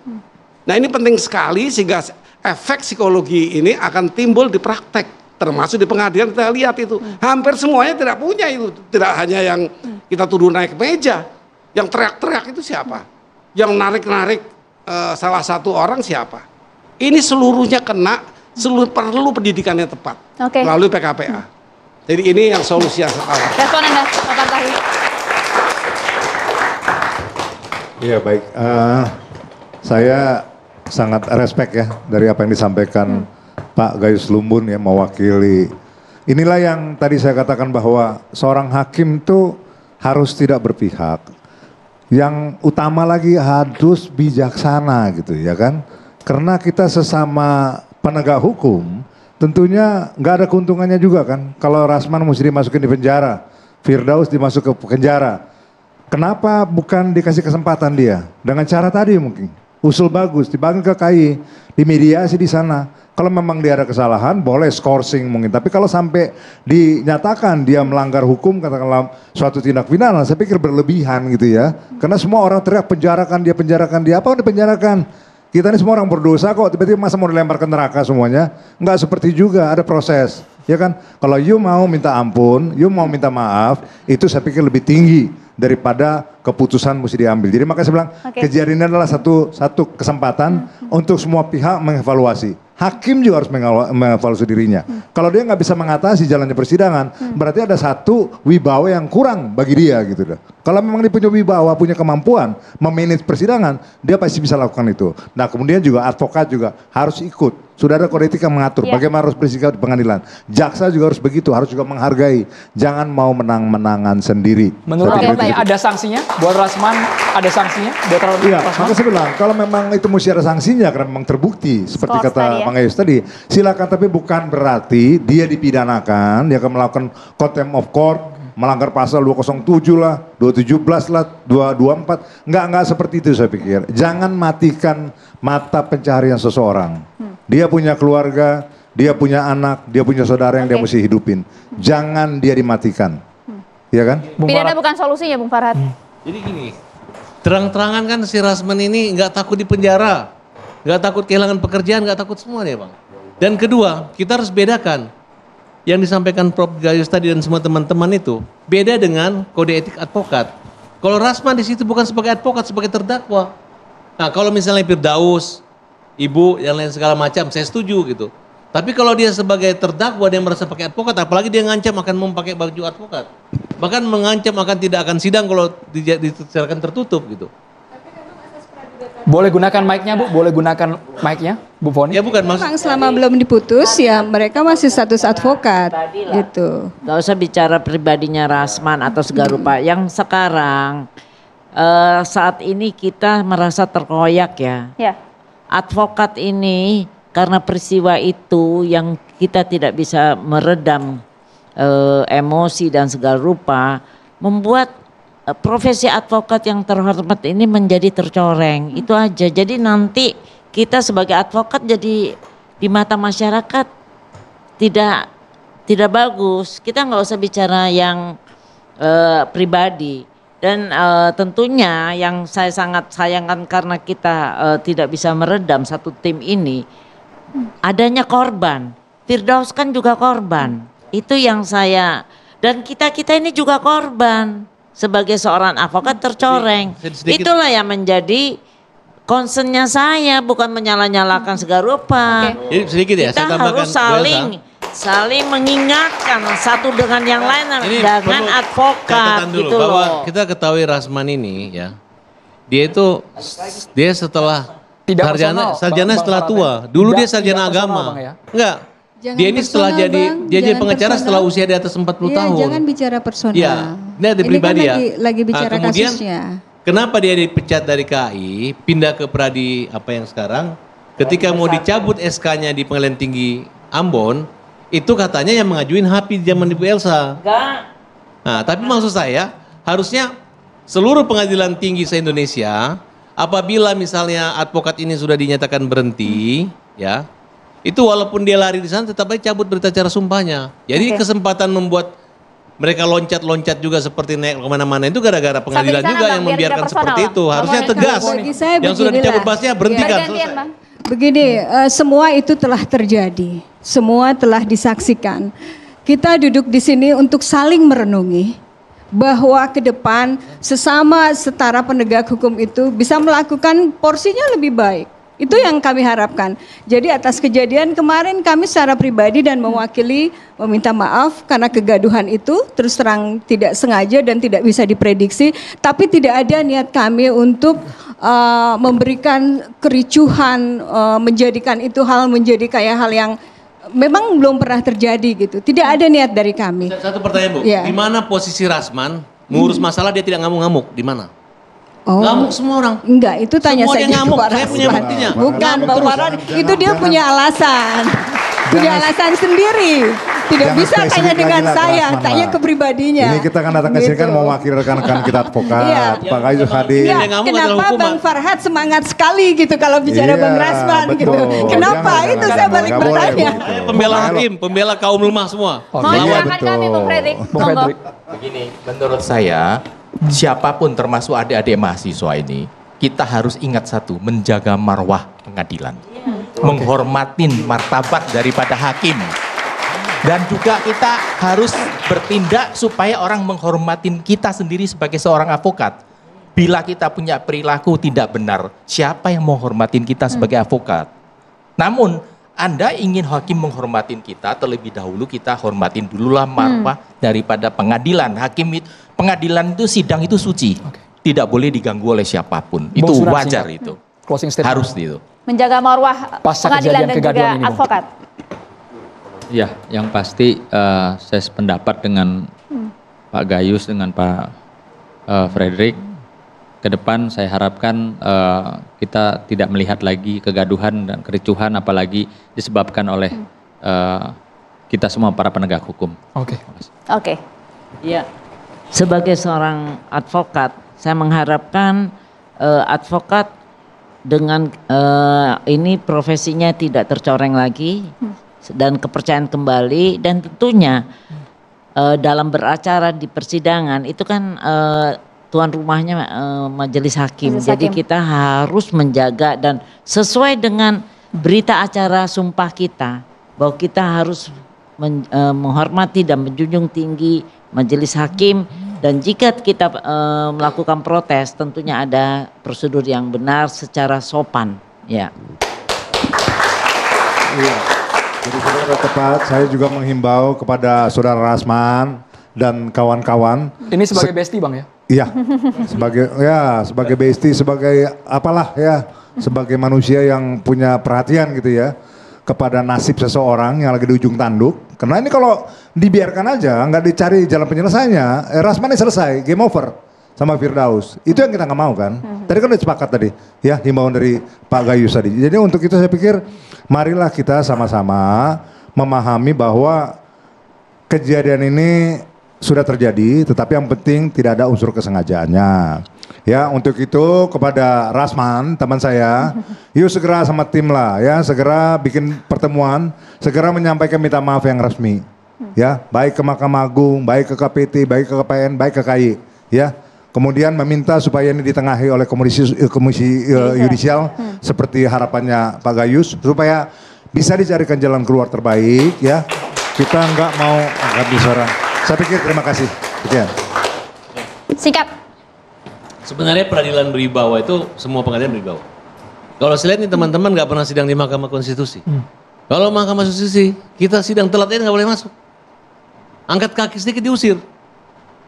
Speaker 7: Nah ini penting sekali sehingga efek psikologi ini akan timbul di praktek, termasuk di pengadilan kita lihat itu. Hampir semuanya tidak punya itu, tidak hanya yang kita tuduh naik meja, yang teriak-teriak itu siapa? Yang narik-narik salah satu orang siapa? Ini seluruhnya kena, perlu pendidikan yang tepat melalui PKPA. Jadi ini yang solusi yang saya tawarkan.
Speaker 3: Respon Anda, Pak Partahi.
Speaker 1: Iya baik, saya sangat respect ya dari apa yang disampaikan Pak Gayus Lumbun ya mewakili. Inilah yang tadi saya katakan bahwa seorang hakim itu harus tidak berpihak. Yang utama lagi harus bijaksana gitu ya kan. Karena kita sesama penegak hukum tentunya nggak ada keuntungannya juga kan. Kalau Rasman mesti dimasukin di penjara, Firdaus dimasuk ke penjara. Kenapa bukan dikasih kesempatan dia? Dengan cara tadi mungkin. Usul bagus, dibangun ke KAI, dimediasi di sana. Kalau memang dia ada kesalahan, boleh skorsing mungkin. Tapi kalau sampai dinyatakan dia melanggar hukum, katakanlah suatu tindak pidana, saya pikir berlebihan gitu ya. Karena semua orang teriak penjarakan dia. Apa yang dipenjarakan? Kita ini semua orang berdosa kok, tiba-tiba masa mau dilempar ke neraka semuanya? Enggak seperti juga, ada proses. Ya kan? Kalau you mau minta ampun, you mau minta maaf, itu saya pikir lebih tinggi daripada keputusan mesti diambil. Jadi makanya saya bilang kejadian ini adalah satu kesempatan untuk semua pihak mengevaluasi. Hakim juga harus mengevaluasi dirinya. Kalau dia nggak bisa mengatasi jalannya persidangan, berarti ada satu wibawa yang kurang bagi dia gitu. Kalau memang dia punya wibawa, punya kemampuan memanage persidangan, dia pasti bisa lakukan itu. Nah kemudian juga advokat juga harus ikut. Sudah ada kode etik yang mengatur bagaimana harus bersikap di pengadilan. Jaksa juga harus begitu, harus juga menghargai. Jangan mau menang-menangan sendiri.
Speaker 2: Menurut Anda ada sanksinya buat Rasman? Ada sanksinya buat Rasman?
Speaker 1: Iya, maka saya bilang kalau memang itu mesti ada sanksinya karena memang terbukti seperti kata Bang Gayus tadi. Silakan, tapi bukan berarti dia dipidanakan, dia akan melakukan contempt of court, melanggar pasal 207 lah, 217 lah, 224. Enggak seperti itu saya pikir. Jangan matikan mata pencaharian seseorang. Dia punya keluarga, dia punya anak, dia punya saudara yang dia mesti hidupin. Jangan dia dimatikan. Iya kan?
Speaker 3: Pidana bukan solusinya, Bung Farhad.
Speaker 6: Jadi gini, terang-terangan kan si Rasman ini nggak takut di penjara, nggak takut kehilangan pekerjaan, nggak takut semua deh Bang. Dan kedua, kita harus bedakan yang disampaikan Prof. Gayus tadi dan semua teman-teman itu beda dengan kode etik advokat. Kalau Rasman di situ bukan sebagai advokat, sebagai terdakwa. Nah kalau misalnya Firdaus, Ibu, yang lain segala macam, saya setuju gitu. Tapi kalau dia sebagai terdakwa, dia merasa pakai advokat, apalagi dia ngancam akan memakai baju advokat. Bahkan mengancam akan tidak akan sidang kalau dibicarakan tertutup gitu.
Speaker 9: Tapi memang asas praduga
Speaker 2: Boleh gunakan mic-nya, Bu? Boleh gunakan mic-nya, Bu Foni?
Speaker 6: Ya bukan maksud
Speaker 9: Memang selama belum diputus ya mereka masih status advokat gitu.
Speaker 4: Gak usah bicara pribadinya Rasman atau segala rupa. Yang sekarang saat ini kita merasa terkoyak ya.
Speaker 3: Ya.
Speaker 4: Advokat ini karena peristiwa itu yang kita tidak bisa meredam emosi dan segala rupa membuat profesi advokat yang terhormat ini menjadi tercoreng. Itu aja. Jadi nanti kita sebagai advokat jadi di mata masyarakat tidak bagus. Kita nggak usah bicara yang pribadi. Dan tentunya yang saya sangat sayangkan karena kita tidak bisa meredam satu tim ini, adanya korban. Firdaus kan juga korban. Itu yang saya, dan kita ini juga korban. Sebagai seorang advokat tercoreng. Itulah yang menjadi concernnya saya, bukan menyalah-nyalakan segala rupa.
Speaker 6: Jadi sedikit ya,
Speaker 4: Kita
Speaker 6: saya tambahkan.
Speaker 4: harus saling mengingatkan satu dengan yang lain dengan advokat
Speaker 6: dulu,
Speaker 4: gitu
Speaker 6: bahwa
Speaker 4: loh.
Speaker 6: kita ketahui Rasman ini ya, dia setelah
Speaker 2: Tidak
Speaker 6: sarjana
Speaker 2: personal,
Speaker 6: setelah
Speaker 2: Bang
Speaker 6: tua.
Speaker 2: Farhat.
Speaker 6: Dulu dia
Speaker 2: Tidak
Speaker 6: sarjana
Speaker 2: personal,
Speaker 6: agama.
Speaker 2: Bang, ya.
Speaker 6: Enggak.
Speaker 9: Jangan
Speaker 6: Dia ini setelah
Speaker 9: personal,
Speaker 6: jadi
Speaker 9: Bang.
Speaker 6: dia jadi
Speaker 9: Jangan
Speaker 6: pengacara
Speaker 9: personal.
Speaker 6: setelah usia di atas 40
Speaker 9: Iya,
Speaker 6: tahun.
Speaker 9: jangan bicara personal.
Speaker 6: Iya, ini ada
Speaker 9: Ini
Speaker 6: pribadi
Speaker 9: kan
Speaker 6: ya.
Speaker 9: lagi bicara
Speaker 6: kemudian,
Speaker 9: kasusnya.
Speaker 6: kenapa dia dipecat dari KAI, pindah ke Pradi apa yang sekarang? Ketika mau dicabut SK-nya di Pengadilan Tinggi Ambon, itu katanya yang mengajuin HAPI di zaman Ibu Elsa.
Speaker 4: Enggak.
Speaker 6: Nah, tapi maksud saya harusnya seluruh pengadilan tinggi se-Indonesia apabila misalnya advokat ini sudah dinyatakan berhenti, ya, itu walaupun dia lari di sana tetap aja cabut berita acara sumpahnya. Jadi kesempatan membuat mereka loncat-loncat juga seperti naik kemana-mana itu gara-gara pengadilan
Speaker 3: Sampai di sana,
Speaker 6: juga
Speaker 3: Bang,
Speaker 6: yang
Speaker 3: biar
Speaker 6: membiarkan
Speaker 3: tidak personal,
Speaker 6: seperti
Speaker 3: Bang.
Speaker 6: itu. Harusnya
Speaker 3: Bang,
Speaker 6: tegas.
Speaker 9: bagi saya
Speaker 6: Yang sudah
Speaker 9: beginilah.
Speaker 6: dicabut pasnya berhentikan.
Speaker 3: Bergantian, Bang.
Speaker 9: Begini, semua itu telah terjadi, semua telah disaksikan. Kita duduk di sini untuk saling merenungi bahwa ke depan sesama setara penegak hukum itu bisa melakukan porsinya lebih baik. Itu yang kami harapkan. Jadi atas kejadian kemarin kami secara pribadi dan mewakili meminta maaf karena kegaduhan itu terus terang tidak sengaja dan tidak bisa diprediksi. Tapi tidak ada niat kami untuk memberikan kericuhan, menjadikan itu menjadi kayak hal yang memang belum pernah terjadi gitu. Tidak ada niat dari kami.
Speaker 6: Satu pertanyaan Bu,
Speaker 9: Ya.
Speaker 6: di mana posisi Rasman mengurus masalah dia tidak ngamuk-ngamuk? Di mana?
Speaker 9: Oh.
Speaker 6: Ngamuk semua orang.
Speaker 9: Enggak, itu tanya
Speaker 6: Semua
Speaker 9: saja
Speaker 6: dia ngamuk,
Speaker 9: ke Pak
Speaker 6: saya punya
Speaker 9: Rasman.
Speaker 6: buktinya.
Speaker 9: Bukan
Speaker 6: Ngamuk
Speaker 9: Pak
Speaker 6: terus.
Speaker 9: Farhan, itu dia punya alasan. Punya alasan sendiri. Tidak
Speaker 1: Jangan
Speaker 9: bisa
Speaker 1: spesifik
Speaker 9: tanya dengan
Speaker 1: lagi lah,
Speaker 9: saya,
Speaker 1: Rasman
Speaker 9: tanya
Speaker 1: lah.
Speaker 9: ke pribadinya.
Speaker 1: Ini kita kan datang ke sini kan
Speaker 9: Gitu.
Speaker 1: mau wakil rekan-rekan kita advokat,
Speaker 9: Iya.
Speaker 1: Pak Gayus hadir.
Speaker 9: Ya,
Speaker 6: Dia ngamuk adalah
Speaker 9: kenapa
Speaker 6: hukuman.
Speaker 9: Bang Farhat semangat sekali gitu kalau bicara
Speaker 1: Iya,
Speaker 9: Bang Rasman gitu.
Speaker 1: betul.
Speaker 9: Kenapa?
Speaker 1: Jangan,
Speaker 9: Itu
Speaker 1: jangan,
Speaker 9: saya balik
Speaker 1: nggak boleh
Speaker 9: bertanya.
Speaker 1: begitu.
Speaker 6: Pembela hakim, pembela kaum lemah semua.
Speaker 3: Mohon
Speaker 1: Iya,
Speaker 3: silakan
Speaker 1: betul.
Speaker 3: kami, Bung Fredrik.
Speaker 2: Bung
Speaker 3: Monggo.
Speaker 2: Fredrik.
Speaker 5: Begini, menurut saya siapapun termasuk adik-adik mahasiswa ini, kita harus ingat satu, menjaga marwah pengadilan. Menghormatin martabat daripada hakim. Dan juga kita harus bertindak supaya orang menghormatin kita sendiri sebagai seorang advokat. Bila kita punya perilaku tidak benar, siapa yang menghormatin kita sebagai advokat? Namun, Anda ingin hakim menghormatin kita, terlebih dahulu kita hormatin dululah marwah daripada pengadilan. Pengadilan itu, sidang itu suci. Tidak boleh diganggu oleh siapapun. Itu
Speaker 2: Bung Sunar,
Speaker 5: wajar
Speaker 2: singkat.
Speaker 5: itu.
Speaker 2: Closing statement.
Speaker 5: Harus itu.
Speaker 3: Menjaga marwah
Speaker 2: Pasca
Speaker 3: pengadilan dan juga
Speaker 2: kegaduhan ini, Bung.
Speaker 3: advokat.
Speaker 8: Ya, yang pasti saya sependapat dengan Pak Gayus, dengan Pak Fredrik. Ke depan saya harapkan kita tidak melihat lagi kegaduhan dan kericuhan, apalagi disebabkan oleh kita semua para penegak hukum.
Speaker 2: Oke.
Speaker 3: Oke.
Speaker 4: Ya, sebagai seorang advokat, saya mengharapkan advokat dengan ini profesinya tidak tercoreng lagi dan kepercayaan kembali, dan tentunya dalam beracara di persidangan itu kan tuan rumahnya majelis hakim.
Speaker 3: Majelis
Speaker 4: Jadi
Speaker 3: hakim.
Speaker 4: kita harus menjaga dan sesuai dengan berita acara sumpah kita bahwa kita harus menghormati dan menjunjung tinggi majelis hakim, dan jika kita melakukan protes tentunya ada prosedur yang benar secara sopan, ya.
Speaker 1: Iya. Jadi saudara tepat, saya juga menghimbau kepada saudara Rasman dan kawan-kawan.
Speaker 2: Ini sebagai bestie, Bang, ya?
Speaker 1: Iya, sebagai bestie, sebagai apalah ya, sebagai manusia yang punya perhatian gitu ya kepada nasib seseorang yang lagi di ujung tanduk. Karena ini kalau dibiarkan aja, nggak dicari jalan penyelesaiannya, Rasman ini selesai, game over sama Firdaus. Itu yang kita nggak mau kan. Tadi kan udah sepakat tadi, ya himbauan dari Pak Gayus tadi. Jadi untuk itu saya pikir, marilah kita sama-sama memahami bahwa kejadian ini sudah terjadi, tetapi yang penting tidak ada unsur kesengajaannya. Ya, untuk itu kepada Rasman, teman saya, yuk segera sama tim lah ya, segera bikin pertemuan, segera menyampaikan minta maaf yang resmi. Ya, baik ke Mahkamah Agung, baik ke KPT, baik ke KPN, baik ke KAI, ya. Kemudian meminta supaya ini ditengahi oleh komisi yudisial seperti harapannya Pak Gayus, supaya bisa dicarikan jalan keluar terbaik ya. Kita nggak mau angkat bicara. Saya pikir terima kasih. Sekian.
Speaker 3: Singkat.
Speaker 6: Sebenarnya peradilan beribawa itu semua pengadilan beribawa. Kalau saya lihat nih teman-teman nggak pernah sidang di Mahkamah Konstitusi. Kalau Mahkamah Konstitusi kita sidang telat ini nggak boleh masuk. Angkat kaki sedikit diusir.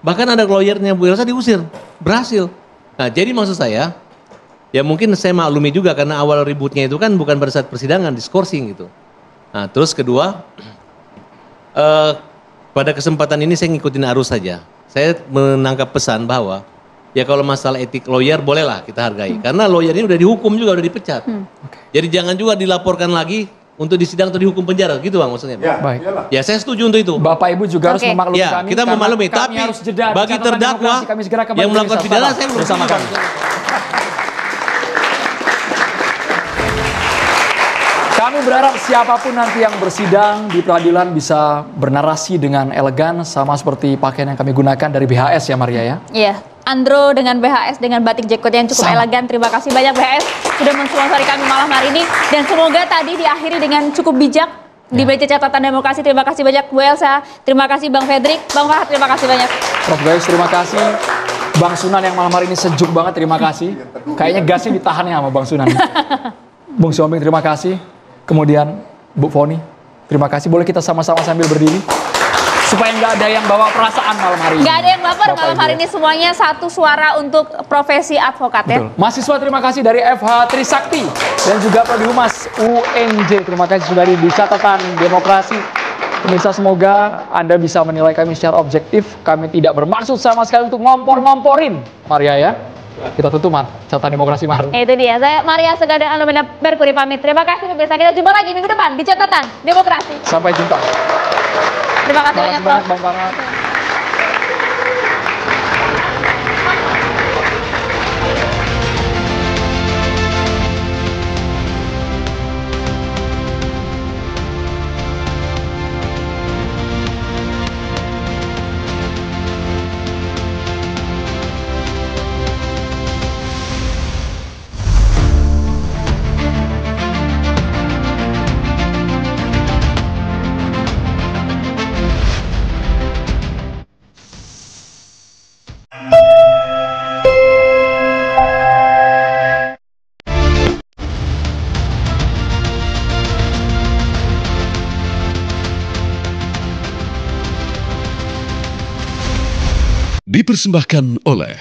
Speaker 6: Bahkan ada lawyernya Bu Elsa diusir. Berhasil. Nah jadi maksud saya, ya mungkin saya maklumi juga karena awal ributnya itu kan bukan pada saat persidangan, diskorsing gitu. Nah terus kedua, pada kesempatan ini saya ngikutin arus saja. Saya menangkap pesan bahwa ya kalau masalah etik lawyer bolehlah kita hargai. Karena lawyer ini udah dihukum juga, udah dipecat. Jadi jangan juga dilaporkan lagi untuk disidang atau dihukum penjara, gitu Bang maksudnya.
Speaker 1: Ya,
Speaker 2: Baik.
Speaker 6: Ya saya setuju untuk itu.
Speaker 2: Bapak Ibu juga harus memaklumi
Speaker 6: Ya,
Speaker 2: kami.
Speaker 6: kita
Speaker 2: karena
Speaker 6: memaklumi.
Speaker 2: kami
Speaker 6: Tapi
Speaker 2: harus jeda di
Speaker 6: bagi
Speaker 2: catatan
Speaker 6: terdakwa
Speaker 2: demokrasi. Kami segera kembali
Speaker 6: yang melakukan
Speaker 2: ke
Speaker 6: pidana
Speaker 2: Salah
Speaker 6: saya belum
Speaker 2: bersama
Speaker 6: setuju,
Speaker 2: kami.
Speaker 6: Bang.
Speaker 2: Kami berharap siapapun nanti yang bersidang di peradilan bisa bernarasi dengan elegan sama seperti pakaian yang kami gunakan dari BHS ya Maria ya.
Speaker 3: Iya, Andro dengan BHS dengan batik jaketnya yang cukup elegan. Terima kasih banyak BHS sudah mensponsori kami malam hari ini, dan semoga tadi diakhiri dengan cukup bijak di BC Catatan Demokrasi. Terima kasih banyak Bu Elsa, terima kasih Bang Fedrik, Bang Farhat, terima kasih banyak.
Speaker 2: Prof Gayus terima kasih. Bang Sunan yang malam hari ini sejuk banget, terima kasih. Kayaknya gasnya ditahan ya sama Bang Sunan. Bung Siombing terima kasih. Kemudian Bu Foni, terima kasih. Boleh kita sama-sama sambil berdiri? Supaya nggak ada yang bawa perasaan malam hari ini.
Speaker 3: Nggak ada yang baper malam hari ini, semuanya satu suara untuk profesi advokat ya.
Speaker 2: Betul. Mahasiswa terima kasih dari FH Trisakti dan juga Prodi Humas UNJ. Terima kasih sudah di Catatan Demokrasi. Pemirsa, semoga Anda bisa menilai kami secara objektif. Kami tidak bermaksud sama sekali untuk ngompor-ngomporin. Maria ya. Kita tutup Catatan Demokrasi Mar.
Speaker 3: Itu dia, saya Maria Segara dan Alumina Merkuri pamit. Terima kasih pemirsa, kita jumpa lagi minggu depan di Catatan Demokrasi.
Speaker 2: Sampai jumpa.
Speaker 3: Terima kasih banyak Prof.
Speaker 2: Bang Farhat.
Speaker 11: Dipersembahkan oleh